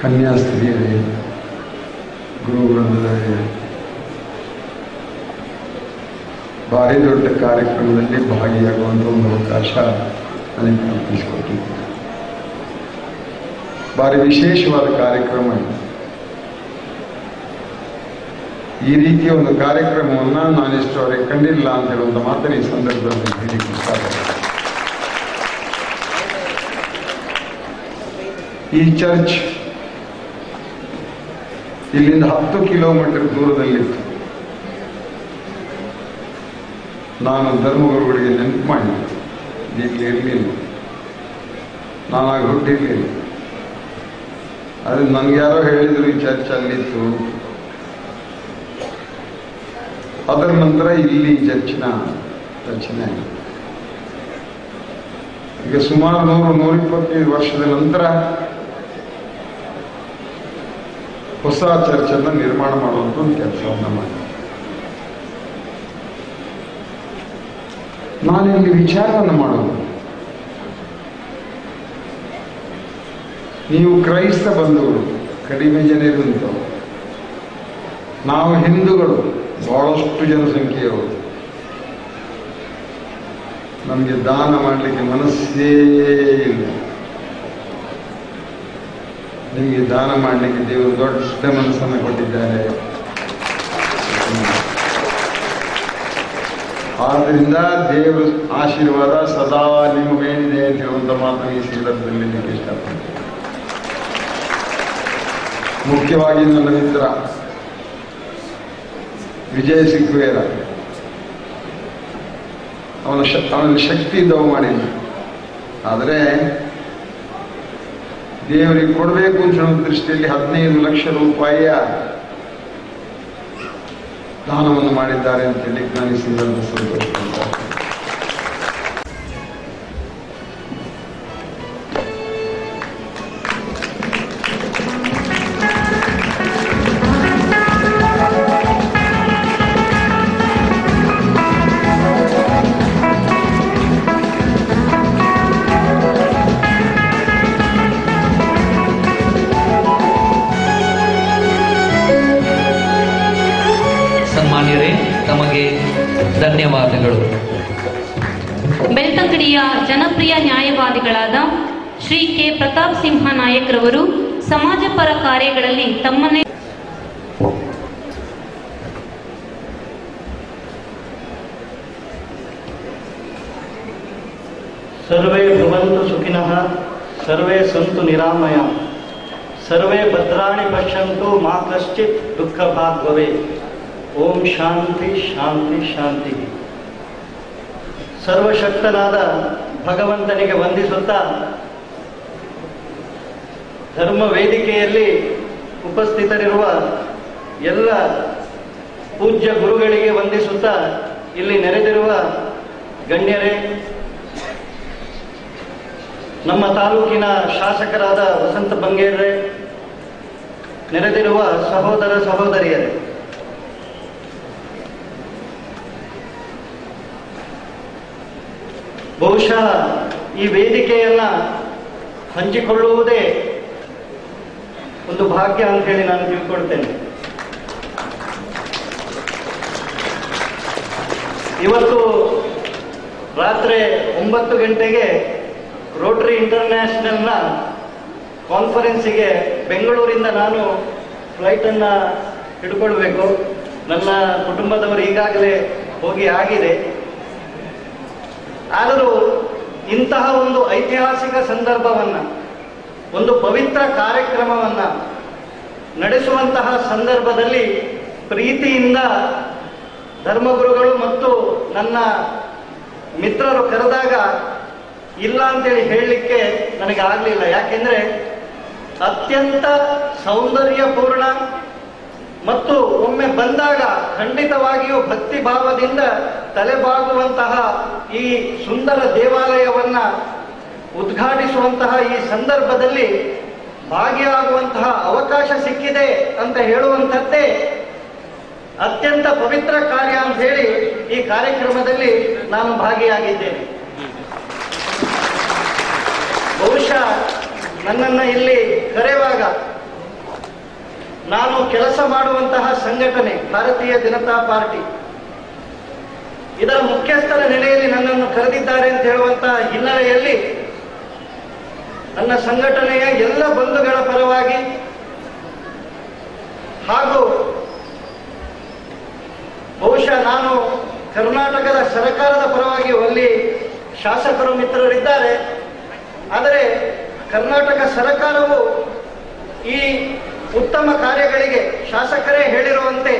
ಕನ್ಯಾಸ್ತ್ರೀಯರೇ, ಗುರುವೃಂದರೇ, ಭಾರಿ ದೊಡ್ಡ ಕಾರ್ಯಕ್ರಮದಲ್ಲಿ ಭಾಗಿಯಾಗುವಂಥ ಒಂದು ಅವಕಾಶ ನನಗೆ ಕಲ್ಪಿಸಿಕೊಟ್ಟಿದೆ. ಭಾರಿ ವಿಶೇಷವಾದ ಕಾರ್ಯಕ್ರಮ ಇದು. ಈ ರೀತಿಯ ಒಂದು ಕಾರ್ಯಕ್ರಮವನ್ನು ನಾನಿಷ್ಟು ಅವರಿಗೆ ಕಂಡಿಲ್ಲ ಅಂತ ಹೇಳುವಂಥ ಮಾತನ್ನು ಈ ಸಂದರ್ಭದಲ್ಲಿ ಹೇಳಲಿಕ್ಕೆ ಇಷ್ಟಪಡ್ತೀನಿ. ಈ ಚರ್ಚ್ ಇಲ್ಲಿಂದ 10 ಕಿಲೋಮೀಟರ್ ದೂರದಲ್ಲಿತ್ತು. ನಾನು ಧರ್ಮಗುರುಗಳಿಗೆ ನೆನಪು ಮಾಡಿದ್ದೆ, ಇಲ್ಲಿ ಇರಲಿಲ್ಲ, ನಾನಾಗಿ ಹುಟ್ಟಿರಲಿಲ್ಲ. ಆದರೆ ನನಗೆ ಯಾರೋ ಹೇಳಿದರು ಈ ಚರ್ಚ್ ಅಲ್ಲಿತ್ತು. ಅದರ ನಂತರ ಇಲ್ಲಿ ಚರ್ಚಿನ ರಚನೆ ಆಗಿದೆ. ಈಗ ಸುಮಾರು 100-125 ವರ್ಷದ ನಂತರ ಹೊಸ ಚರ್ಚನ್ನು ನಿರ್ಮಾಣ ಮಾಡುವಂಥ ಒಂದು ಕೆಲಸವನ್ನು ಮಾಡಿ ನಾನಿಲ್ಲಿ ವಿಚಾರವನ್ನು ಮಾಡೋದು, ನೀವು ಕ್ರೈಸ್ತ ಬಂಧುಗಳು ಕಡಿಮೆ ಜನ ಇರುವಂಥವು, ನಾವು ಹಿಂದೂಗಳು ಬಹಳಷ್ಟು ಜನಸಂಖ್ಯೆಯವರು. ನಮಗೆ ದಾನ ಮಾಡಲಿಕ್ಕೆ ಮನಸ್ಸೇ ಇಲ್ಲ. ನಿಮಗೆ ದಾನ ಮಾಡಲಿಕ್ಕೆ ದೇವರು ದೊಡ್ಡ ಮನಸ್ಸನ್ನು ಕೊಟ್ಟಿದ್ದಾರೆ. ಆದ್ದರಿಂದ ದೇವರ ಆಶೀರ್ವಾದ ಸದಾ ನಿಮ್ಮ ಮೇಲಿದೆ ಅಂತ ಹೇಳುವಂಥ ಮಾತನ್ನು ಈ ಸಂದರ್ಭದಲ್ಲಿ ನಿಮಗೆ ಇಷ್ಟಪಡ್ತೀನಿ. ಮುಖ್ಯವಾಗಿ ನನ್ನ ಮಿತ್ರ ವಿಜಯ ಸಿಗ್ವೇರ, ಅವನಲ್ಲಿ ಶಕ್ತಿ ಇದ್ದವು ಮಾಡಿಲ್ಲ. ಆದರೆ ದೇವರಿಗೆ ಕೊಡಬೇಕು ಅಂತ ಹೇಳುವ ದೃಷ್ಟಿಯಲ್ಲಿ 15 ಲಕ್ಷ ರೂಪಾಯಿಯ ದಾನವನ್ನು ಮಾಡಿದ್ದಾರೆ ಅಂತ ಹೇಳಿ ನಾನು ಈ ಸಂದರ್ಭ ಸಂತೋಷಪಡ್ತಾರೆ. ತಮಗೆ ಧನ್ಯವಾದಗಳು. ಬೆಳ್ತಂಗಡಿಯ ಜನಪ್ರಿಯ ನ್ಯಾಯವಾದಿಗಳಾದ ಶ್ರೀ ಕೆ ಪ್ರತಾಪ್ ಸಿಂಹ ನಾಯಕ್ರವರು ಸಮಾಜಪರ ಕಾರ್ಯಗಳಲ್ಲಿ ತಮ್ಮನ್ನೇ ಸರ್ವೇ ಭವಂತು ಸುಖಿನಃ, ಸರ್ವೇ ಸಂತು ನಿರಾಮಯ, ಸರ್ವೇ ಭದ್ರಾಣಿ ಪಶ್ಯಂತು ಮಾ ಕಶ್ಚಿತ್ ದುಃಖ ಭಾಗ್ ಭವೇತ್. ಓಂ ಶಾಂತಿ ಶಾಂತಿ ಶಾಂತಿ. ಸರ್ವಶಕ್ತನಾದ ಭಗವಂತನಿಗೆ ವಂದಿಸುತ್ತಾ, ಧರ್ಮ ವೇದಿಕೆಯಲ್ಲಿ ಉಪಸ್ಥಿತರಿರುವ ಎಲ್ಲ ಪೂಜ್ಯ ಗುರುಗಳಿಗೆ ವಂದಿಸುತ್ತಾ, ಇಲ್ಲಿ ನೆರೆದಿರುವ ಗಣ್ಯರೇ, ನಮ್ಮ ತಾಲೂಕಿನ ಶಾಸಕರಾದ ವಸಂತ ಬಂಗೇರ್ರೆ, ನೆರೆದಿರುವ ಸಹೋದರ ಸಹೋದರಿಯರೇ, ಬಹುಶಃ ಈ ವೇದಿಕೆಯನ್ನ ಹಂಚಿಕೊಳ್ಳುವುದೇ ಒಂದು ಭಾಗ್ಯ ಅಂತ ಹೇಳಿ ನಾನು ತಿಳ್ಕೊಳ್ತೇನೆ. ಇವತ್ತು ರಾತ್ರಿ 9 ಗಂಟೆಗೆ ರೋಟರಿ ಇಂಟರ್ನ್ಯಾಷನಲ್ನ ಕಾನ್ಫರೆನ್ಸಿಗೆ ಬೆಂಗಳೂರಿಂದ ನಾನು ಫ್ಲೈಟನ್ನು ಹಿಡ್ಕೊಳ್ಬೇಕು. ನನ್ನ ಕುಟುಂಬದವರು ಈಗಾಗಲೇ ಹೋಗಿ ಆಗಿದೆ. ಆದರೂ ಇಂತಹ ಒಂದು ಐತಿಹಾಸಿಕ ಸಂದರ್ಭವನ್ನು, ಒಂದು ಪವಿತ್ರ ಕಾರ್ಯಕ್ರಮವನ್ನು ನಡೆಸುವಂತಹ ಸಂದರ್ಭದಲ್ಲಿ ಪ್ರೀತಿಯಿಂದ ಧರ್ಮಗುರುಗಳು ಮತ್ತು ನನ್ನ ಮಿತ್ರರು ಕರೆದಾಗ ಇಲ್ಲ ಅಂತೇಳಿ ಹೇಳಲಿಕ್ಕೆ ನನಗೆ ಆಗಲಿಲ್ಲ. ಯಾಕೆಂದರೆ ಅತ್ಯಂತ ಸೌಂದರ್ಯಪೂರ್ಣ ಮತ್ತು ಒಮ್ಮೆ ಬಂದಾಗ ಖಂಡಿತವಾಗಿಯೂ ಭಕ್ತಿ ಭಾವದಿಂದ ತಲೆಬಾಗುವಂತಹ ಈ ಸುಂದರ ದೇವಾಲಯವನ್ನು ಉದ್ಘಾಟಿಸುವಂತಹ ಈ ಸಂದರ್ಭದಲ್ಲಿ ಭಾಗಿಯಾಗುವಂತಹ ಅವಕಾಶ ಸಿಕ್ಕಿದೆ ಅಂತ ಹೇಳುವಂಥದ್ದೇ ಅತ್ಯಂತ ಪವಿತ್ರ ಕಾರ್ಯ ಅಂತ ಹೇಳಿ ಈ ಕಾರ್ಯಕ್ರಮದಲ್ಲಿ ನಾನು ಭಾಗಿಯಾಗಿದ್ದೇನೆ. ಬಹುಶಃ ನನ್ನನ್ನು ಇಲ್ಲಿ ಕರೆಯುವಾಗ ನಾನು ಕೆಲಸ ಮಾಡುವಂತಹ ಸಂಘಟನೆ ಭಾರತೀಯ ಜನತಾ ಪಾರ್ಟಿ ಇದರ ಮುಖ್ಯಸ್ಥರ ನೆಲೆಯಲ್ಲಿ ನನ್ನನ್ನು ಕರೆದಿದ್ದಾರೆ ಅಂತ ಹೇಳುವಂತಹ ಹಿನ್ನೆಲೆಯಲ್ಲಿ ನನ್ನ ಸಂಘಟನೆಯ ಎಲ್ಲ ಬಂಧುಗಳ ಪರವಾಗಿ ಹಾಗೂ ಬಹುಶಃ ನಾನು ಕರ್ನಾಟಕದ ಸರ್ಕಾರದ ಪರವಾಗಿ ಅಲ್ಲಿ ಶಾಸಕರು ಮಿತ್ರರಿದ್ದಾರೆ. ಆದರೆ ಕರ್ನಾಟಕ ಸರ್ಕಾರವು ಈ ಉತ್ತಮ ಕಾರ್ಯಗಳಿಗೆ ಶಾಸಕರೇ ಹೇಳಿರುವಂತೆ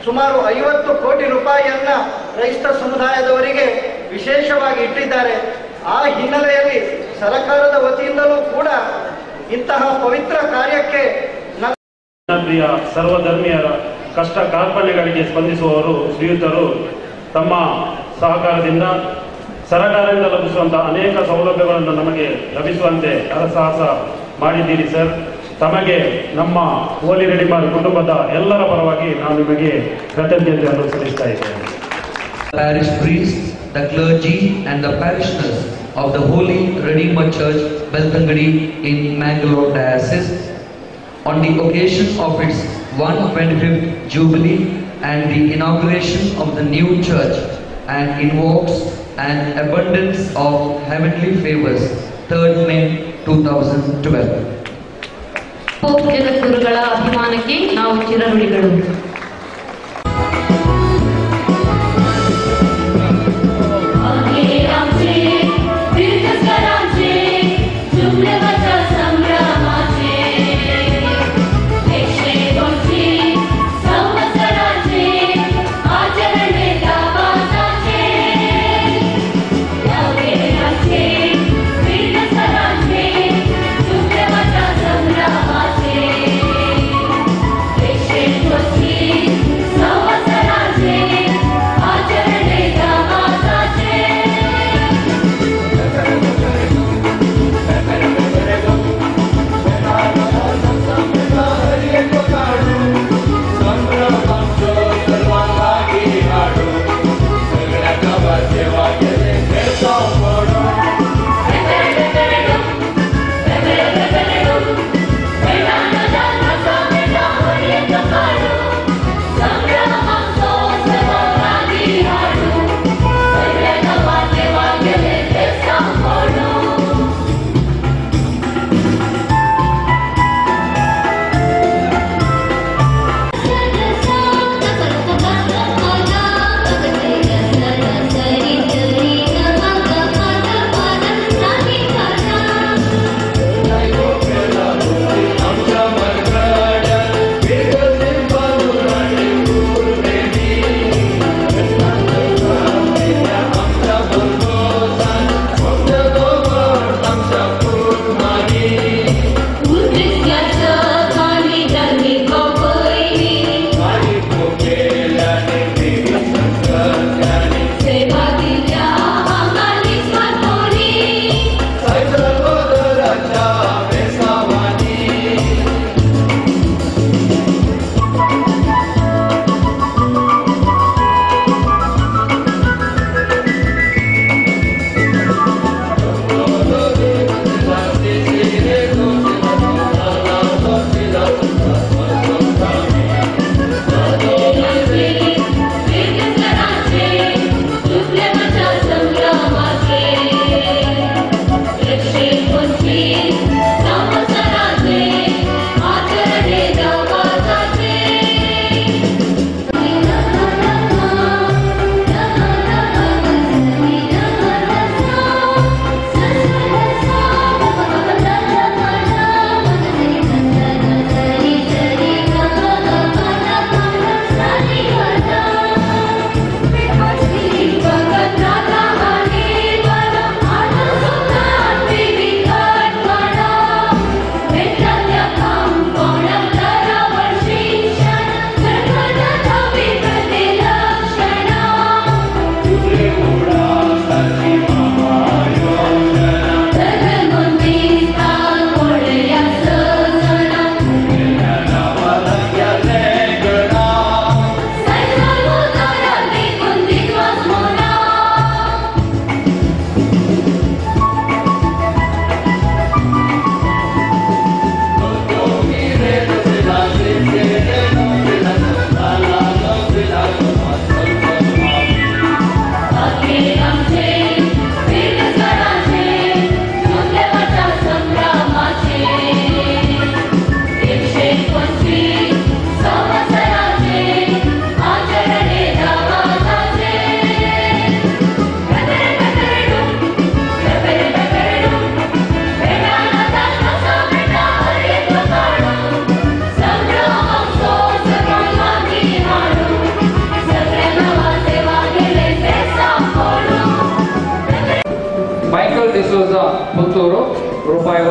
ಸುಮಾರು 50 ಕೋಟಿ ರೂಪಾಯಿಯನ್ನ ಕ್ರೈಸ್ತ ಸಮುದಾಯದವರಿಗೆ ವಿಶೇಷವಾಗಿ ಇಟ್ಟಿದ್ದಾರೆ. ಆ ಹಿನ್ನೆಲೆಯಲ್ಲಿ ಸರ್ಕಾರದ ವತಿಯಿಂದಲೂ ಕೂಡ ಇಂತಹ ಪವಿತ್ರ ಕಾರ್ಯಕ್ಕೆ ಪ್ರಿಯ ಸರ್ವಧರ್ಮೀಯರ ಕಷ್ಟ ಕಾರ್ಪಣ್ಯಗಳಿಗೆ ಸ್ಪಂದಿಸುವವರು ಶ್ರೀಯುತರು ತಮ್ಮ ಸಹಕಾರದಿಂದ ಸರ್ಕಾರದಿಂದ ಲಭಿಸುವಂತಹ ಅನೇಕ ಸೌಲಭ್ಯಗಳನ್ನು ನಮಗೆ ಲಭಿಸುವಂತೆ ಹರಸಾಹಸ ಮಾಡಿದ್ದೀರಿ ಸರ್. ತಮಗೆ ನಮ್ಮ ಹೋಲಿ ರೆಡಿಮಾರ್ ಕುಟುಂಬದ ಎಲ್ಲರ ಪರವಾಗಿ ನಾನು ನಿಮಗೆ ಕೃತಜ್ಞತೆಯನ್ನು ಸಲ್ಲಿಸ್ತಾ ಇದ್ದೇನೆ. Parish priests, the clergy and the parishioners of the Holy Redeemer Church, Belthangadi in Mangalore Diocese, on the occasion of its 125th Jubilee and the inauguration of the new church, and invokes an abundance of heavenly favors. 3rd May 2012. Pop ಜಗದ್ಗುರುಗಳ ಅಭಿಮಾನಕ್ಕೆ ನಾವು ಚಿರಋಣಿಗಳು. She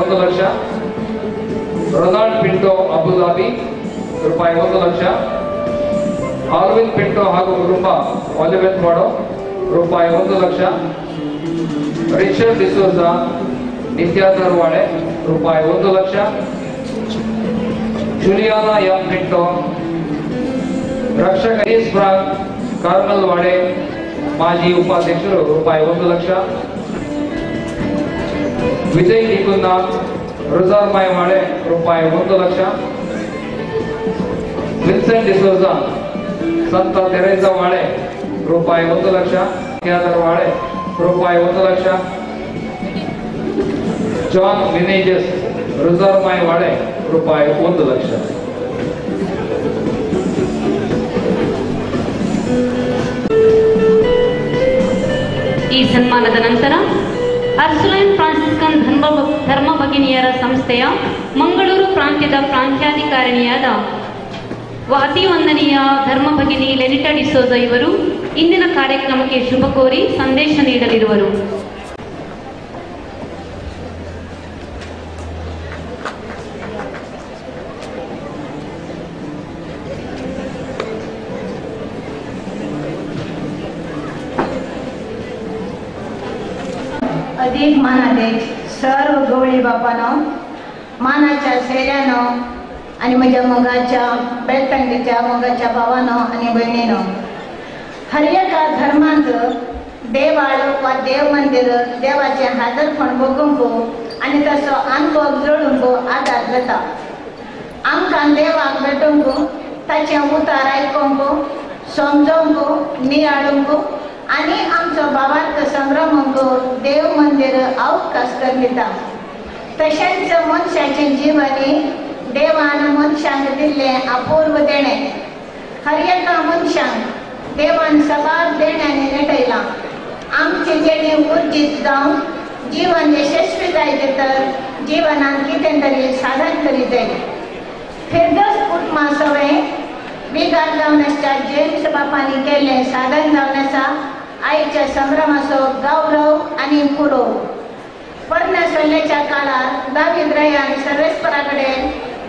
1 lakh. Ronald Pinto Abu Dhabi ರೂಪಾಯಿ 1 lakh. Alvin Pinto ಹಾಗೂ ಕುಟುಂಬ ಒಲಿವೆತ್ ಮಾಡೋ ರೂಪಾಯಿ 1 lakh. Richard D'Souza ನಿತ್ಯಾದರ್ವಾಡೆ ರೂಪಾಯಿ 1 lakh. ಜುಲಿಯಾನಾ M Pinto ರಕ್ಷಕ brag Carmel ವಾಡೆ ಮಾಜಿ ಉಪಾಧ್ಯಕ್ಷರು ರೂಪಾಯಿ 1 ಲಕ್ಷ. ವಿಜಯ್ ನಿಕುಂದ ರುಜಾರ್ ಮಾಯವಾಡೆ ರೂಪಾಯಿ 1 ಲಕ್ಷ. ವಿನ್ಸೆಂಟ್ ಡಿಸೋಜಾ ಸಂತ ತೆರೇಸಾ ವಾಡೆ ರೂಪಾಯಿ 1 ಲಕ್ಷ. ವಾಡೆ ರೂಪಾಯಿ 1 ಲಕ್ಷ. ಜಾನ್ ವಿನೇಜಸ್ ರುಜಾರ್ ಮಾಯವಾಡೆ ರೂಪಾಯಿ 1 ಲಕ್ಷ. ಈ ಸನ್ಮಾನದ ನಂತರ ಅರ್ಸುಲೈನ್ ಫ್ರಾನ್ಸಿಸ್ಕನ್ ಧರ್ಮ ಭಗಿನಿಯರ ಸಂಸ್ಥೆಯ ಮಂಗಳೂರು ಪ್ರಾಂತ್ಯದ ಪ್ರಾಂತ್ಯಾಧಿಕಾರಿಣಿಯಾದ ಅತಿ ವಂದನೀಯ ಧರ್ಮ ಭಗಿನಿ ಲೆನಿಟಾ ಡಿಸೋಜಾ ಇವರು ಇಂದಿನ ಕಾರ್ಯಕ್ರಮಕ್ಕೆ ಶುಭ ಕೋರಿ ಸಂದೇಶ ನೀಡಲಿರುವರು. अधिक मानादेश सर्व गवळी बापानो, मानाच्या सेऱ्यानो आणि माझ्या मोगाच्या बेळतंगडीच्या मोगाच्या भावानो आणि बहिणीनो, हर एका धर्मांत देवाळ वा देव मंदिर देवाचे हाजरपण बघूंक आणि तसो अनुभव जोडूंक आदार जाता. आमकां देवाक भेटूंक ताचे उतार आयकूंक समजूंक नियाळूंक आणि आमचो भावार्थ संभ्रमक देव मंदिर अवकाश करता. तशेंच मनशाचे जिवनी देवान मनशांक दिल्ले अपूर्व देणे. हर एका मनशांक देवान सबार देण्याने नटयला. आमचे जेणे उर्जीत जावन जीवन यशस्वी जायचे तर जीवनान कितें तरी साधन करी जाय. फिरदोस कुटुंबा सवय बिगार जावन आसच्या जेम्स बापांनी केल्ले साधन जावन आसा आईच्या संभ्रमाचो गौरव आणि पुरव. पर्णसल्ल्याच्या काळात दावीद रायान सर्वेस्पराकडे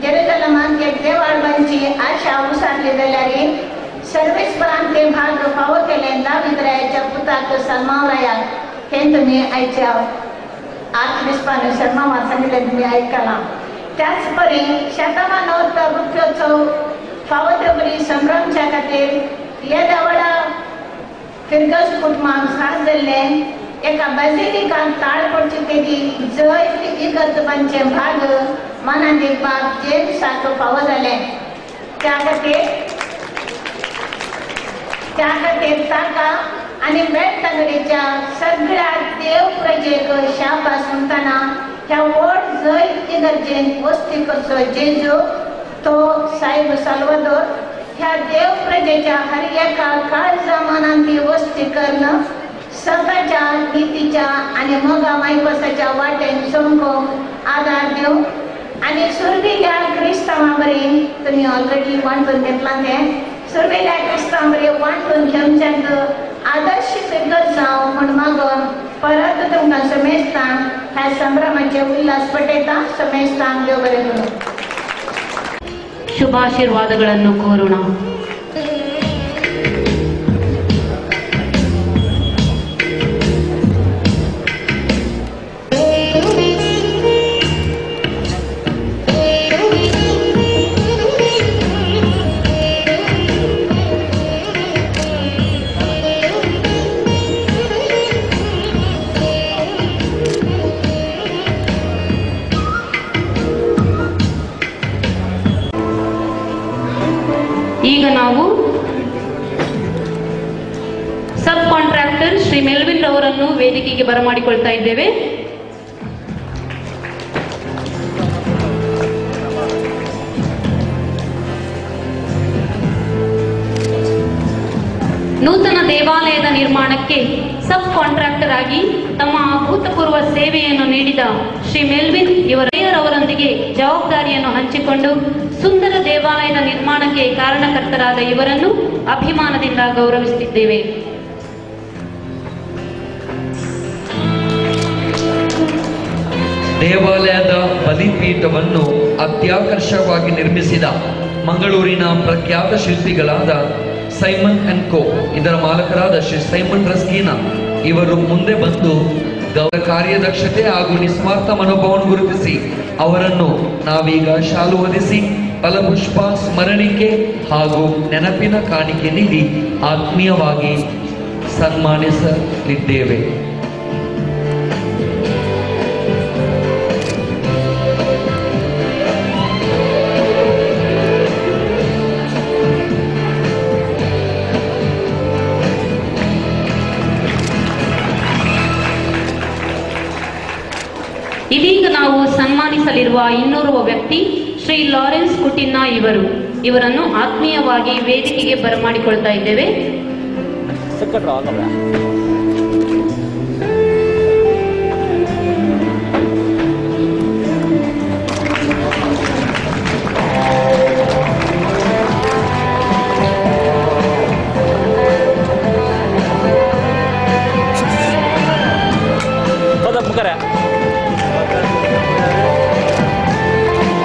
जेरुसलेमांत एक देवाळबांची आशा उसारली जाल्यार सर्वेस्परान ते भाग फावो केले दावीद रायाच्या पुताक सलमाव रायाक. हे तुम्ही आयच्या आत्मविश्वास शर्मावात सांगितले तुम्ही ऐकला. त्याच परी शतमानोत्तर रुपयोत्सव फावो तेवरी संभ्रमच्या खातीर येद्या व्हडा फिरदोस कुटुंबाक साथ दिल्ले एका बॅसिलिकांत ताळ पडची तेजी जैत इगर्जबांचे भाग मनान दिवपाक जेम्साक फावो जाले. त्या खातीर ताका आनी बेळतंगडीच्या सगळ्या देव प्रजेक शाबास म्हणटाना ह्या व्हड जैत इगर्जेन वस्ती करचो जेजू तो साहेब साल्वादोर ह्या देव प्रजेच्या हर एका काळ जमानात ती वस्ती करणं स्वतःच्या नीतीच्या आणि मोगा मायकोसाच्या वाटेन चमको आधार देऊ आणि सुरविल्या क्रिस्तांवावरी तुम्ही ऑलरेडी वांटून घेतला ते सुरविल्या क्रिस्तांवरी वांटून घेवच्याक आदर्श फिगर जावं म्हण मागून परत तुमकां समेस्तां ह्या संभ्रमाचे उल्हास पटयता. समेस्तां देव बरें करूं. ಶುಭಾಶೀರ್ವಾದಗಳನ್ನು ಕೋರೋಣ. ಈಗ ನಾವು ಸಬ್ ಕಾಂಟ್ರಾಕ್ಟರ್ ಶ್ರೀ ಮೆಲ್ವಿನ್ ರವರನ್ನು ವೇದಿಕೆಗೆ ಬರಮಾಡಿಕೊಳ್ತಾ ಇದ್ದೇವೆ. ನೂತನ ದೇವಾಲಯದ ನಿರ್ಮಾಣಕ್ಕೆ ಸಬ್ ಕಾಂಟ್ರಾಕ್ಟರ್ ಆಗಿ ತಮ್ಮ ಅಭೂತಪೂರ್ವ ಸೇವೆಯನ್ನು ನೀಡಿದ ಶ್ರೀ ಮೆಲ್ವಿನ್ ಇವರೊಂದಿಗೆ ಜವಾಬ್ದಾರಿಯನ್ನು ಹಂಚಿಕೊಂಡು ಸುಂದರ ದೇವಾಲಯದ ನಿರ್ಮಾಣಕ್ಕೆ ಕಾರಣಕರ್ತರಾದ ಇವರನ್ನು ಅಭಿಮಾನದಿಂದ ಗೌರವಿಸುತ್ತಿದ್ದೇವೆ. ದೇವಾಲಯದ ಬಲಿಪೀಠವನ್ನು ಅತ್ಯಾಕರ್ಷಕವಾಗಿ ನಿರ್ಮಿಸಿದ ಮಂಗಳೂರಿನ ಪ್ರಖ್ಯಾತ ಶಿಲ್ಪಿಗಳಾದ ಸೈಮನ್ ಅಂಡ್ ಕೋ ಇದರ ಮಾಲಕರಾದ ಶ್ರೀ ಸೈಮನ್ ರಸ್ಕಿನ ಇವರು ಮುಂದೆ ಬಂದು ಕಾರ್ಯದಕ್ಷತೆ ಹಾಗೂ ನಿಸ್ವಾರ್ಥ ಮನೋಭಾವವನ್ನು ಗುರುತಿಸಿ ಅವರನ್ನು ನಾವೀಗ ಶಾಲು ಹೊದಿಸಿ ಫಲಪುಷ್ಪ ಸ್ಮರಣಿಕೆ ಹಾಗೂ ನೆನಪಿನ ಕಾಣಿಕೆ ನೀಡಿ ಆತ್ಮೀಯವಾಗಿ ಸನ್ಮಾನಿಸಲಿದ್ದೇವೆ. ಇದೀಗ ನಾವು ಸನ್ಮಾನಿಸಲಿರುವ ಇನ್ನೋರ್ವ ವ್ಯಕ್ತಿ ಶ್ರೀ ಲಾರೆನ್ಸ್ ಕುಟಿನ್ನ ಇವರನ್ನು ಆತ್ಮೀಯವಾಗಿ ವೇದಿಕೆಗೆ ಬರಮಾಡಿಕೊಳ್ತಾ ಇದ್ದೇವೆ.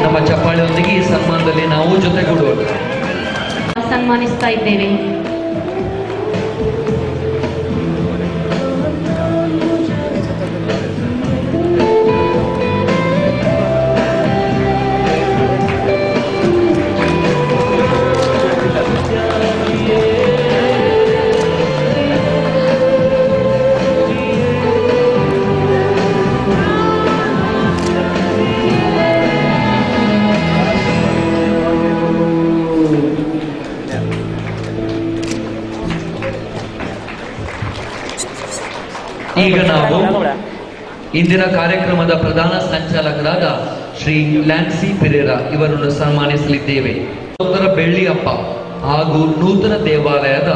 ನಮ್ಮ ಚಪ್ಪಾಳೆಯೊಂದಿಗೆ ಈ ಸನ್ಮಾನದಲ್ಲಿ ನಾವು ಜೊತೆಗೂಡೋಣ. ಸನ್ಮಾನಿಸ್ತಾ ಇದ್ದೇವೆ. ಈಗ ನಾವು ಇಂದಿನ ಕಾರ್ಯಕ್ರಮದ ಪ್ರಧಾನ ಸಂಚಾಲಕರಾದ ಶ್ರೀ ಲ್ಯಾನ್ಸಿ ಪೆರೇರಾ ಇವರನ್ನು ಸನ್ಮಾನಿಸಲಿದ್ದೇವೆ. ಸಹೋದರ ಬೆಳ್ಳಿಯಪ್ಪ ಹಾಗೂ ನೂತನ ದೇವಾಲಯದ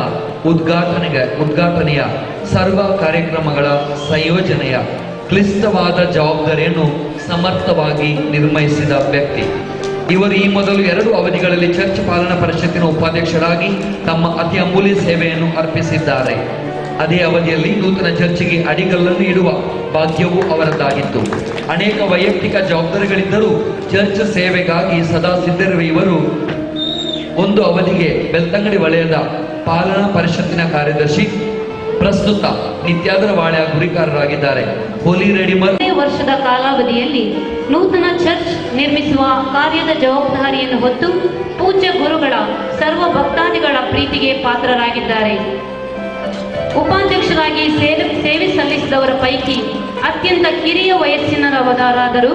ಉದ್ಘಾಟನೆಯ ಸರ್ವ ಕಾರ್ಯಕ್ರಮಗಳ ಸಂಯೋಜನೆಯ ಕ್ಲಿಷ್ಟವಾದ ಜವಾಬ್ದಾರಿಯನ್ನು ಸಮರ್ಥವಾಗಿ ನಿರ್ವಹಿಸಿದ ವ್ಯಕ್ತಿ ಇವರು. ಈ ಮೊದಲು 2 ಅವಧಿಗಳಲ್ಲಿ ಚರ್ಚ್ ಪಾಲನಾ ಪರಿಷತ್ತಿನ ಉಪಾಧ್ಯಕ್ಷರಾಗಿ ತಮ್ಮ ಅತಿ ಅಮೂಲ್ಯ ಸೇವೆಯನ್ನು ಅರ್ಪಿಸಿದ್ದಾರೆ. ಅದೇ ಅವಧಿಯಲ್ಲಿ ನೂತನ ಚರ್ಚಿಗೆ ಅಡಿಗಲ್ಲನ್ನು ಇಡುವ ಭಾಗ್ಯವೂ ಅವರದ್ದಾಗಿತ್ತು. ಅನೇಕ ವೈಯಕ್ತಿಕ ಜವಾಬ್ದಾರಿಗಳಿದ್ದರೂ ಚರ್ಚ್ ಸೇವೆಗಾಗಿ ಸದಾ ಸಿದ್ಧರಿರುವ ಇವರು ಒಂದು ಅವಧಿಗೆ ಬೆಳ್ತಂಗಡಿ ವಲಯದ ಪಾಲನಾ ಪರಿಷತ್ತಿನ ಕಾರ್ಯದರ್ಶಿ, ಪ್ರಸ್ತುತ ನಿತ್ಯಾದರ ವಾಳೆಯ ಗುರಿಕಾರರಾಗಿದ್ದಾರೆ. ಹೋಲಿ ರೆಡಿಮರ್ ವರ್ಷದ ಕಾಲಾವಧಿಯಲ್ಲಿ ನೂತನ ಚರ್ಚ್ ನಿರ್ಮಿಸುವ ಕಾರ್ಯದ ಜವಾಬ್ದಾರಿಯನ್ನು ಹೊತ್ತು ಪೂಜ್ಯ ಗುರುಗಳ ಸರ್ವ ಭಕ್ತಾದಿಗಳ ಪ್ರೀತಿಗೆ ಪಾತ್ರರಾಗಿದ್ದಾರೆ. ಉಪಾಧ್ಯಕ್ಷರಾಗಿ ಸೇವೆ ಸಲ್ಲಿಸಿದವರ ಪೈಕಿ ಅತ್ಯಂತ ಕಿರಿಯ ವಯಸ್ಸಿನವರಾದರೂ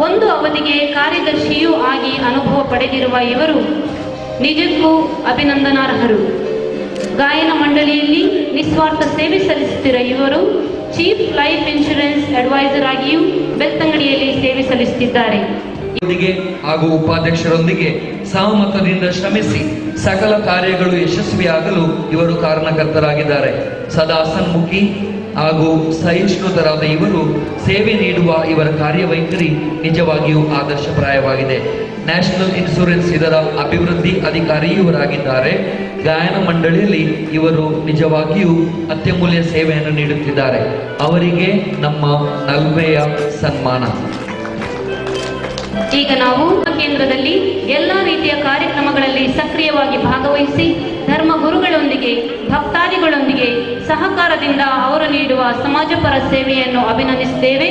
ಒಂದು ಅವಧಿಗೆ ಕಾರ್ಯದರ್ಶಿಯೂ ಆಗಿ ಅನುಭವ ಪಡೆದಿರುವ ಇವರು ನಿಜಕ್ಕೂ ಅಭಿನಂದನಾರ್ಹರು. ಗಾಯನ ಮಂಡಳಿಯಲ್ಲಿ ನಿಸ್ವಾರ್ಥ ಸೇವೆ ಸಲ್ಲಿಸುತ್ತಿರುವ ಇವರು ಚೀಫ್ ಲೈಫ್ ಇನ್ಶೂರೆನ್ಸ್ ಅಡ್ವೈಸರ್ ಆಗಿಯೂ ಬೆಳ್ತಂಗಡಿಯಲ್ಲಿ ಸೇವೆ ಸಲ್ಲಿಸುತ್ತಿದ್ದಾರೆ. ಹಾಗೂ ಉಪಾಧ್ಯಕ್ಷರೊಂದಿಗೆ ಸಹಮತದಿಂದ ಶ್ರಮಿಸಿ ಸಕಲ ಕಾರ್ಯಗಳು ಯಶಸ್ವಿಯಾಗಲು ಇವರು ಕಾರಣಕರ್ತರಾಗಿದ್ದಾರೆ. ಸದಾ ಸನ್ಮುಖಿ ಹಾಗೂ ಸಹಿಷ್ಣುತರಾದ ಇವರು ಸೇವೆ ನೀಡುವ ಇವರ ಕಾರ್ಯವೈಖರಿ ನಿಜವಾಗಿಯೂ ಆದರ್ಶಪ್ರಾಯವಾಗಿದೆ. ನ್ಯಾಷನಲ್ ಇನ್ಶೂರೆನ್ಸ್ ಇದರ ಅಭಿವೃದ್ಧಿ ಅಧಿಕಾರಿ ಇವರಾಗಿದ್ದಾರೆ. ಗಾಯನ ಮಂಡಳಿಯಲ್ಲಿ ಇವರು ನಿಜವಾಗಿಯೂ ಅತ್ಯಮೂಲ್ಯ ಸೇವೆಯನ್ನು ನೀಡುತ್ತಿದ್ದಾರೆ. ಅವರಿಗೆ ನಮ್ಮ ನಲ್ಮೆಯ ಸನ್ಮಾನ. ಈಗ ನಾವು ಕೇಂದ್ರದಲ್ಲಿ ಎಲ್ಲಾ ರೀತಿಯ ಕಾರ್ಯಕ್ರಮಗಳಲ್ಲಿ ಸಕ್ರಿಯವಾಗಿ ಭಾಗವಹಿಸಿ ಧರ್ಮ ಗುರುಗಳೊಂದಿಗೆ ಭಕ್ತಾದಿಗಳೊಂದಿಗೆ ಸಹಕಾರದಿಂದ ಅವರು ನೀಡುವ ಸಮಾಜಪರ ಸೇವೆಯನ್ನು ಅಭಿನಂದಿಸುತ್ತೇವೆ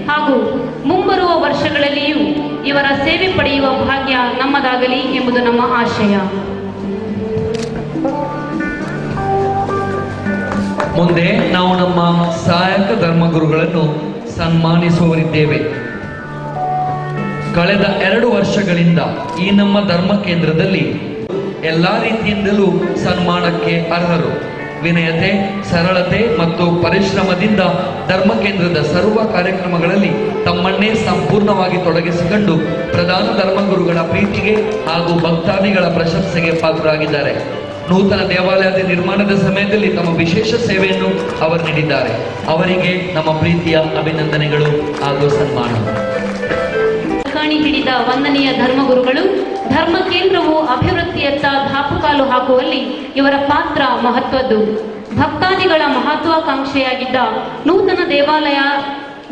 ಹಾಗೂ ಮುಂಬರುವ ವರ್ಷಗಳಲ್ಲಿಯೂ ಇವರ ಸೇವೆ ಪಡೆಯುವ ಭಾಗ್ಯ ನಮ್ಮದಾಗಲಿ ಎಂಬುದು ನಮ್ಮ ಆಶಯ. ಮುಂದೆ ನಾವು ನಮ್ಮ ಸಹಾಯಕ ಧರ್ಮಗುರುಗಳನ್ನು ಸನ್ಮಾನಿಸುವರಿದ್ದೇವೆ. ಕಳೆದ 2 ವರ್ಷಗಳಿಂದ ಈ ನಮ್ಮ ಧರ್ಮ ಕೇಂದ್ರದಲ್ಲಿ ಎಲ್ಲಾ ರೀತಿಯಿಂದಲೂ ಸನ್ಮಾನಕ್ಕೆ ಅರ್ಹರು. ವಿನಯತೆ, ಸರಳತೆ ಮತ್ತು ಪರಿಶ್ರಮದಿಂದ ಧರ್ಮ ಕೇಂದ್ರದ ಸರ್ವ ಕಾರ್ಯಕ್ರಮಗಳಲ್ಲಿ ತಮ್ಮನ್ನೇ ಸಂಪೂರ್ಣವಾಗಿ ತೊಡಗಿಸಿಕೊಂಡು ಪ್ರಧಾನ ಧರ್ಮಗುರುಗಳ ಪ್ರೀತಿಗೆ ಹಾಗೂ ಭಕ್ತಾದಿಗಳ ಪ್ರಶಂಸೆಗೆ ಪಾತ್ರರಾಗಿದ್ದಾರೆ. ನೂತನ ದೇವಾಲಯದ ನಿರ್ಮಾಣದ ಸಮಯದಲ್ಲಿ ತಮ್ಮ ವಿಶೇಷ ಸೇವೆಯನ್ನು ಅವರು ನೀಡಿದ್ದಾರೆ. ಅವರಿಗೆ ನಮ್ಮ ಪ್ರೀತಿಯ ಅಭಿನಂದನೆಗಳು ಹಾಗೂ ಸನ್ಮಾನ. ಹಿಡಿದ ವಂದನೀಯ ಧರ್ಮಗುರುಗಳು, ಧರ್ಮ ಕೇಂದ್ರವು ಅಭಿವೃದ್ಧಿಯತ್ತ ದಾಪುಕಾಲು ಹಾಕುವಲ್ಲಿ ಇವರ ಪಾತ್ರ ಮಹತ್ವದ್ದು. ಭಕ್ತಾದಿಗಳ ಮಹತ್ವಾಕಾಂಕ್ಷೆಯಾಗಿದ್ದ ನೂತನ ದೇವಾಲಯ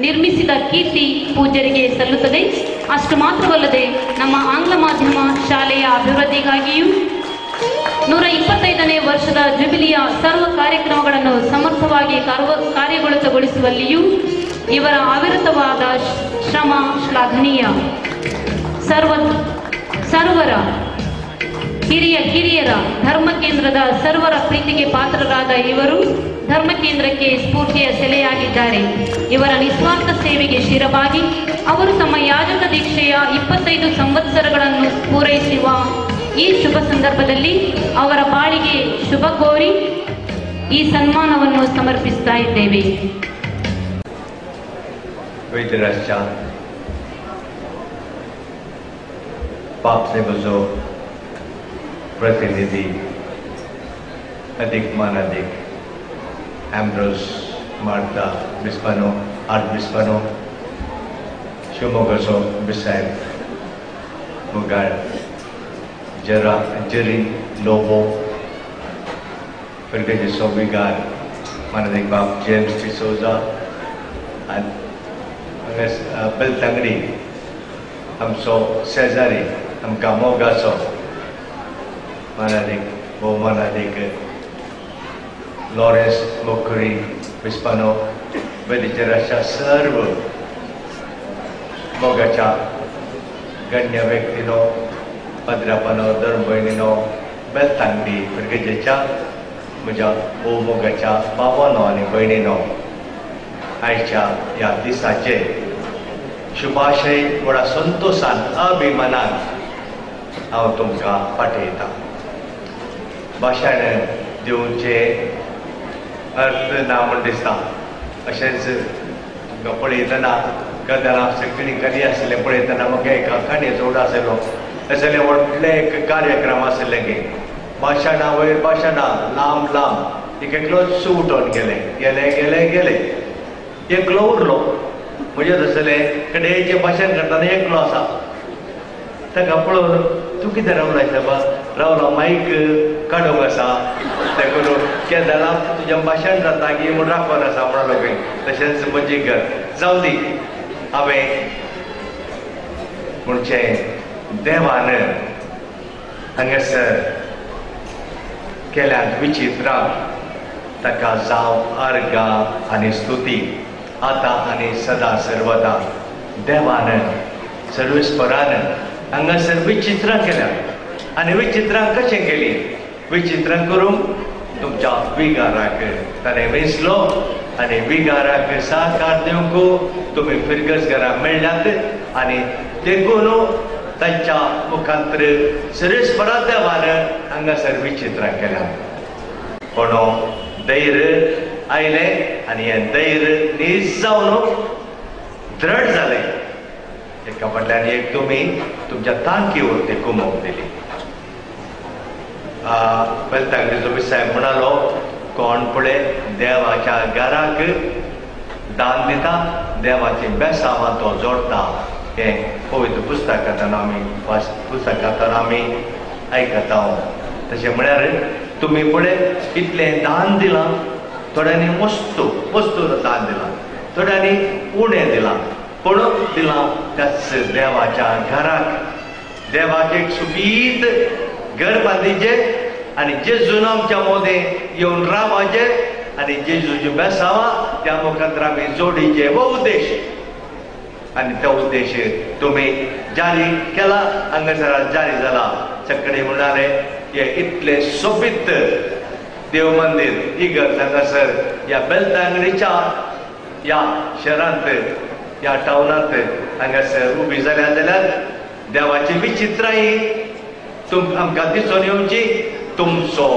ನಿರ್ಮಿಸಿದ ಕೀರ್ತಿ ಪೂಜ್ಯರಿಗೆ ಸಲ್ಲುತ್ತದೆ. ಅಷ್ಟು ಮಾತ್ರವಲ್ಲದೆ ನಮ್ಮ ಆಂಗ್ಲ ಮಾಧ್ಯಮ ಶಾಲೆಯ ಅಭಿವೃದ್ಧಿಗಾಗಿಯೂ 125ನೇ ವರ್ಷದ ಜುಬಿಲಿಯ ಸರ್ವ ಕಾರ್ಯಕ್ರಮಗಳನ್ನು ಸಮರ್ಥವಾಗಿ ಕಾರ್ಯಗತಗೊಳಿಸುವಲ್ಲಿಯೂ ಇವರ ಅವಿರತವಾದ ಶ್ರಮ ಶ್ಲಾಘನೀಯ. ಸರ್ವರ ಕಿರಿಯರ ಧರ್ಮ ಕೇಂದ್ರದ ಸರ್ವರ ಪ್ರೀತಿಗೆ ಪಾತ್ರರಾದ ಇವರು ಧರ್ಮ ಕೇಂದ್ರಕ್ಕೆ ಸ್ಫೂರ್ತಿಯ ಸೆಲೆಯಾಗಿದ್ದಾರೆ. ಇವರ ನಿಸ್ವಾರ್ಥ ಸೇವೆಗೆ ಶಿರವಾಗಿ ಅವರು ತಮ್ಮ ಯಾಜಕ ದೀಕ್ಷೆಯ 25 ಸಂವತ್ಸರಗಳನ್ನು ಪೂರೈಸುವ ಈ ಶುಭ ಸಂದರ್ಭದಲ್ಲಿ ಅವರ ಬಾಳಿಗೆ ಶುಭ ಕೋರಿ ಈ ಸನ್ಮಾನವನ್ನು ಸಮರ್ಪಿಸ್ತಾ ಇದ್ದೇವೆ. प्रतिनिधि अधिक मानाधिक एम्ब्रोस मार्ता बिस्पानो आर्ट बिस्पानो शिवमोगसो बिसाइब मुगार जरा जरी लोबो फिर के सोबिगार मानाधिक बाप जेम्स डिसोजा बेलतंगड़ी हम सो सेजारी हम कामोगासो मानाधिक वो मानाधिक लॉरेंस मोकरी बिस्पानो वेदिचराशा सर्व मोगाचा गण्य व्यक्तीनो पद्रापानो धर्मबहिणीनो बेलतांगडी भुरगेच्या म्हज्या ओ मोगाच्या बाबानो आनी भयणीनो आयच्या ह्या दिसाचे शुभाशय व्हडा संतोषान अभिमानान हांव तुमकां पाठयतां. भाशण दिवचे अर्थ ना म्हण दिसता. अशेंच पळयतना कदां सगळी कली आसलें पळयतना म्हाका एका काणयेचो उडो आसलो. असले व्हडले एक कार्यक्रम आसले की भाशणा वयर भाशणां लांब लांब एक एकलोच उठोन गेले गेले गेले गेले एकलो उरलो. म्हणजे तसलें कडेचें भाशण करतना एकलो आसा. ताका पळोवन तूं कितें रावलाय साबा रावलो मायक काडूंक आसा तें करून केदारां तुजें भाशण जाता की म्हूण राखोन आसा म्हणलो खंय. तशेंच म्हजी घर जावं दी हांवें म्हणचे देवान हांगासर केल्यात विचित्रां ताका जावं अर्गां आनी स्तुती आतां आनी सदां सर्वदा. देवान सर्वेस्परान हांगासर विचित्रां केल्या आनी विचित्रां कशें केली. विचित्रां करून तुमच्या विगाराक ताणें वेंचलो आनी विगाराक सहकार दिवंक तुमी फिरगसगरां मेळ्ळ्यात आनी देखून तांच्या मुखांतर सर्वेस्परा देवान हांगासर विचित्रां केल्या. पूण धैर्य आयलें आनी हें धैर्य नीज जावन दृढ जालें. एका फाटल्यान एक तुमी तुमच्या तांकीवर ती कुमक दिली. बेलतांगडीचो साहेब म्हणालो कोण पळय देवाच्या घराक दान दिता देवाची बेसांवां तो जोडटा. हें पवित्र पुस्तकांतल्यान आमी आयकता. तशें म्हळ्यार तुमी पळय इतलें दान दिलां. थोड्यांनी वस्तू दान दिलां थोड्यांनी उणें दिलां पूण दिलां त्याच देवाच्या घराक. देवाक एक सुबीत घर बांदीचें आनी जेजून आमच्या मोदें येवन रावाचें आनी जेजूची बेसांवां त्या मुखांतर आमी जोडीचे हो उद्देश. आनी तो उद्देश तुमी जारी केला. हांगासर जारी जाला. सकाळीं म्हणाले हे इतलें सोबीत देव मंदिर इगर्ज हांगासर ह्या बेलतांगडीच्या ह्या शहरांत ह्या टावनांत हांगासर उबी जाल्या जाल्यार देवाची विचित्रांय आमकां दिसून येवची. तुमचो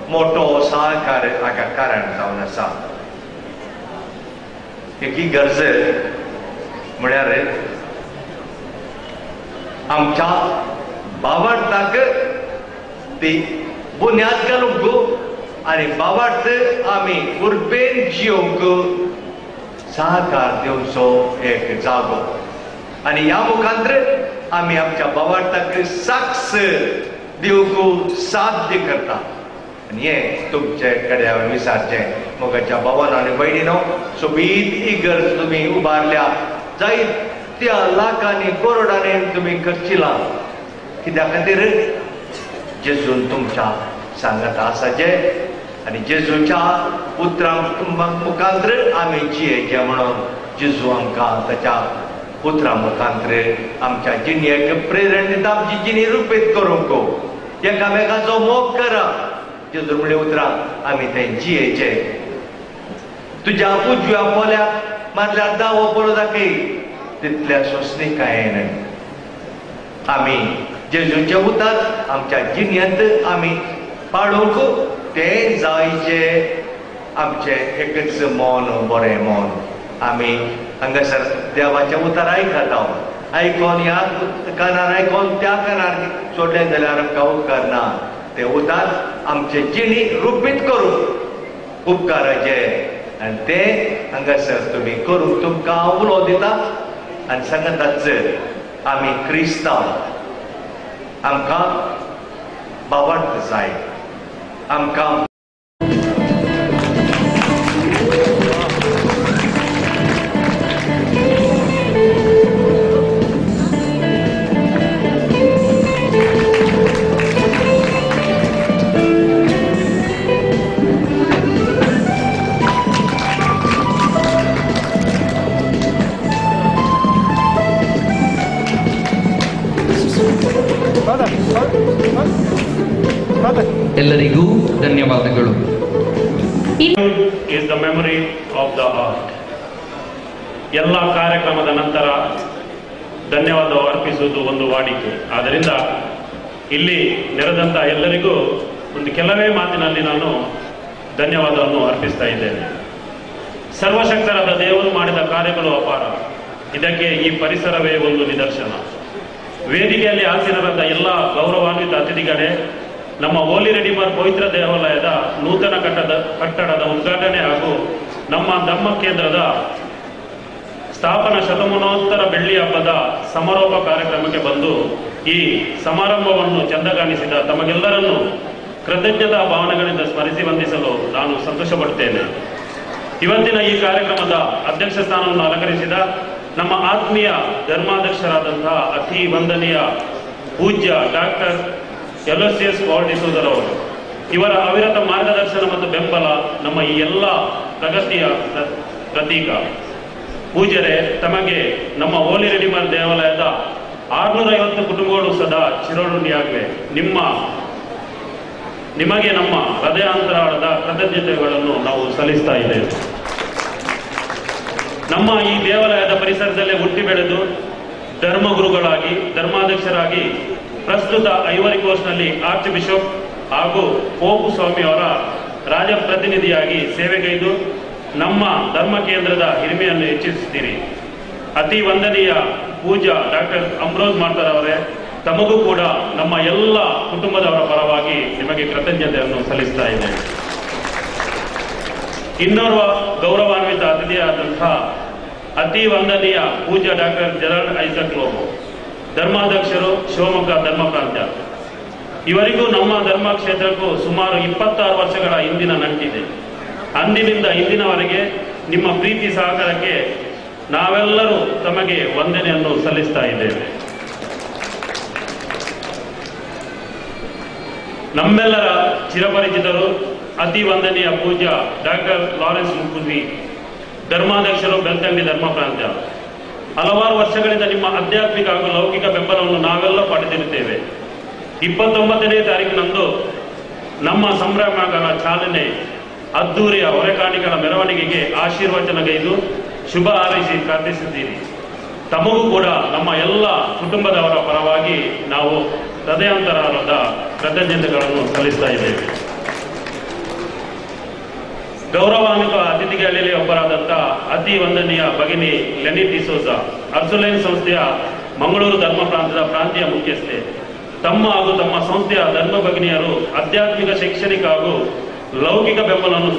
मोठो सहकार हाका कारण जावन आसा. एक इगर्ज म्हळ्यार आमच्या भावार्थाक ती बुन्याद घालूंक आनी भावार्थ आमी उर्बेन जियोंक सहकार दिवचो एक जागो. आनी ह्या मुखांतर आमी आमच्या भावार्थाक साक्ष दिवंक साध्य करता. ये तुमचे कडे विचारचे मोगाच्या भावान आनी भयणीनो सोबीत इगर तुम्ही उबारल्या जायत्या लाखांनी करोडांनी तुम्ही खर्चिला कित्या खातीर जेजून तुमच्या सांगत आसाचे आनी जेजूच्या पुत्रा मुखांतर आमी जियेचे म्हणून जेजू आमकां ताच्या पुत्रा मुखांतर आमच्या जिणयेक प्रेरण दिता आमची जिणी रुपीत करूंक एकामेकाचो मोग करा जेजू म्हणले उतरां आमी ते जियेचे तुज्या उजव्या पोल्याक मारल्यार दावो बरो दाखय तितल्या सोंसणीकायेन आमी जेजूचे उतर आमच्या जिणयेंत आमी पाळूंक ते जायचे आमचे एकच मन बरें मन आमी हांगासर देवाचे उतर आयकता आयकोन ह्या कानार आयकोन त्या कानार सोडले जाल्यार आमकां उपकार ना ते उतर आमचे जिणी रुपीत करूंक उपकाराचे आनी ते हांगासर तुमी करूंक तुमकां हांव उलो दिता आनी सांगताच आमी क्रिस्तांव आमकां भावंड जाय आमकां ಎಲ್ಲರಿಗೂ ಧನ್ಯವಾದಗಳು. is the memory of the heart. ಎಲ್ಲ ಕಾರ್ಯಕ್ರಮದ ನಂತರ ಧನ್ಯವಾದ ಅರ್ಪಿಸುವುದು ಒಂದು ವಾಡಿಕೆ. ಆದ್ದರಿಂದ ಇಲ್ಲಿ ನೆರೆದಂತ ಎಲ್ಲರಿಗೂ ಒಂದು ಕೆಲವೇ ಮಾತಿನಲ್ಲಿ ನಾನು ಧನ್ಯವಾದವನ್ನು ಅರ್ಪಿಸ್ತಾ ಇದ್ದೇನೆ. ಸರ್ವಶಕ್ತರಾದ ದೇವರು ಮಾಡಿದ ಕಾರ್ಯಗಳು ಅಪಾರ. ಇದಕ್ಕೆ ಈ ಪರಿಸರವೇ ಒಂದು ನಿದರ್ಶನ. ವೇದಿಕೆಯಲ್ಲಿ ಆಸೀನರಾದ ಎಲ್ಲ ಗೌರವಾನ್ವಿತ ಅತಿಥಿಗಳೇ, ನಮ್ಮ ಹೋಲಿ ರೆಡಿಮರ್ ಪವಿತ್ರ ದೇವಾಲಯದ ನೂತನ ಕಟ್ಟಡದ ಉದ್ಘಾಟನೆ ಹಾಗೂ ನಮ್ಮ ಧರ್ಮ ಕೇಂದ್ರದ ಸ್ಥಾಪನಾ ಶತಮಾನೋತ್ತರ ಬೆಳ್ಳಿ ಹಬ್ಬದ ಸಮಾರೋಪ ಕಾರ್ಯಕ್ರಮಕ್ಕೆ ಬಂದು ಈ ಸಮಾರಂಭವನ್ನು ಚಂದಗಾಣಿಸಿದ ತಮಗೆಲ್ಲರನ್ನು ಕೃತಜ್ಞತಾ ಭಾವನೆಗಳಿಂದ ಸ್ಮರಿಸಿ ವಂದಿಸಲು ನಾನು ಸಂತೋಷ ಪಡುತ್ತೇನೆ. ಇವತ್ತಿನ ಈ ಕಾರ್ಯಕ್ರಮದ ಅಧ್ಯಕ್ಷ ಸ್ಥಾನವನ್ನು ಅಲಂಕರಿಸಿದ ನಮ್ಮ ಆತ್ಮೀಯ ಧರ್ಮಾಧ್ಯಕ್ಷರಾದಂತಹ ಅತಿ ವಂದನೀಯ ಪೂಜ್ಯ ಡಾಕ್ಟರ್ ಎಲೋಸಿಯಸ್ ಪೌಲ್ ಡಿಸೋಜರ್ ಅವರು, ಇವರ ಅವಿರತ ಮಾರ್ಗದರ್ಶನ ಮತ್ತು ಬೆಂಬಲ ನಮ್ಮ ಈ ಎಲ್ಲ ಪ್ರಗತಿಯ ಪ್ರತೀಕ. ಪೂಜ್ಯರೇ, ತಮಗೆ ನಮ್ಮ ಹೋಲಿ ರೆಡಿಮರ್ ದೇವಾಲಯದ 650 ಕುಟುಂಬಗಳು ಸದಾ ಚಿರೋಣುಡಿಯಾಗಿವೆ. ನಿಮಗೆ ನಮ್ಮ ಹೃದಯಾಂತರಾಳದ ಕೃತಜ್ಞತೆಗಳನ್ನು ನಾವು ಸಲ್ಲಿಸ್ತಾ ಇದ್ದೇವೆ. ನಮ್ಮ ಈ ದೇವಾಲಯದ ಪರಿಸರದಲ್ಲೇ ಹುಟ್ಟಿ ಬೆಳೆದು ಧರ್ಮಗುರುಗಳಾಗಿ ಧರ್ಮಾಧ್ಯಕ್ಷರಾಗಿ ಪ್ರಸ್ತುತ ಐವರಿ ಕೋಸ್ಟ್ನಲ್ಲಿ ಆರ್ಚ್ ಬಿಷಪ್ ಹಾಗೂ ಪೋಪ್ ಸ್ವಾಮಿ ಅವರ ರಾಜಪ್ರತಿನಿಧಿಯಾಗಿ ಸೇವೆಗೈದು ನಮ್ಮ ಧರ್ಮ ಕೇಂದ್ರದ ಹಿರಿಮೆಯನ್ನು ಹೆಚ್ಚಿಸುತ್ತೀರಿ. ಅತಿ ವಂದನೀಯ ಪೂಜ್ಯ ಡಾಕ್ಟರ್ ಅಂಬ್ರೋಸ್ ಮಾರ್ಟರ್ ಅವರೇ, ತಮಗೂ ಕೂಡ ನಮ್ಮ ಎಲ್ಲ ಕುಟುಂಬದವರ ಪರವಾಗಿ ನಿಮಗೆ ಕೃತಜ್ಞತೆಯನ್ನು ಸಲ್ಲಿಸ್ತಾ ಇದ್ದೇನೆ. ಇನ್ನೋರ್ವ ಗೌರವಾನ್ವಿತ ಅತಿಥಿಯಾದಂತಹ ಅತಿ ವಂದನೀಯ ಪೂಜ್ಯ ಡಾಕ್ಟರ್ ಜೆರಾಲ್ಡ್ ಐಸಕ್ ಲೋಬೋ, ಧರ್ಮಾಧ್ಯಕ್ಷರು, ಶಿವಮೊಗ್ಗ ಧರ್ಮ ಪ್ರಾಂತ್ಯ. ಇವರಿಗೂ ನಮ್ಮ ಧರ್ಮ ಕ್ಷೇತ್ರಕ್ಕೂ ಸುಮಾರು 26 ವರ್ಷಗಳ ಹಿಂದಿನ ನಂಟಿದೆ. ಅಂದಿನಿಂದ ಇಂದಿನವರೆಗೆ ನಿಮ್ಮ ಪ್ರೀತಿ ಸಹಕಾರಕ್ಕೆ ನಾವೆಲ್ಲರೂ ತಮಗೆ ವಂದನೆಯನ್ನು ಸಲ್ಲಿಸ್ತಾ ಇದ್ದೇವೆ. ನಮ್ಮೆಲ್ಲರ ಚಿರಪರಿಚಿತರು ಅತಿ ವಂದನೀಯ ಪೂಜ್ಯ ಡಾಕ್ಟರ್ ಲಾರೆನ್ಸ್ ಮುಕುಂದಿ, ಧರ್ಮಾಧ್ಯಕ್ಷರು, ಬೆಳ್ತಂಗಡಿ ಧರ್ಮ ಪ್ರಾಂತ್ಯ. ಹಲವಾರು ವರ್ಷಗಳಿಂದ ನಿಮ್ಮ ಆಧ್ಯಾತ್ಮಿಕ ಹಾಗೂ ಲೌಕಿಕ ಬೆಂಬಲವನ್ನು ನಾವೆಲ್ಲ ಪಡೆದಿರುತ್ತೇವೆ. 29ನೇ ತಾರೀಕಿನಂದು ನಮ್ಮ ಸಂಭ್ರಮಗಳ ಚಾಲನೆ, ಅದ್ದೂರಿಯ ಹೊರೆಕಾಣಿಗಳ ಮೆರವಣಿಗೆಗೆ ಆಶೀರ್ವಚನಗೈದು ಶುಭ ಹಾರೈಸಿ ಪ್ರಾರ್ಥಿಸಿದ್ದೀರಿ. ತಮಗೂ ಕೂಡ ನಮ್ಮ ಎಲ್ಲ ಕುಟುಂಬದವರ ಪರವಾಗಿ ನಾವು ಹೃದಯಾಂತರಾಳದ ಕೃತಜ್ಞತೆಗಳನ್ನು ಸಲ್ಲಿಸ್ತಾ ಇದ್ದೇವೆ. ಗೌರವಾನ್ವಿತ ಅತಿಥಿಗಳಲ್ಲಿ ಒಬ್ಬರಾದಂಥ ಅತಿ ವಂದನೀಯ ಭಗಿನಿ ಲೆನಿ ಡಿಸೋಜಾ, ಅರ್ಸುಲೈನ್ ಸಂಸ್ಥೆಯ ಮಂಗಳೂರು ಧರ್ಮ ಪ್ರಾಂತ್ಯದ ಪ್ರಾಂತೀಯ ಮುಖ್ಯಸ್ಥೆ. ತಮ್ಮ ಹಾಗೂ ತಮ್ಮ ಸಂಸ್ಥೆಯ ಧರ್ಮ ಭಗಿನಿಯರು ಆಧ್ಯಾತ್ಮಿಕ, ಶೈಕ್ಷಣಿಕ ಹಾಗೂ ಲೌಕಿಕ ಬೆಂಬಲವನ್ನು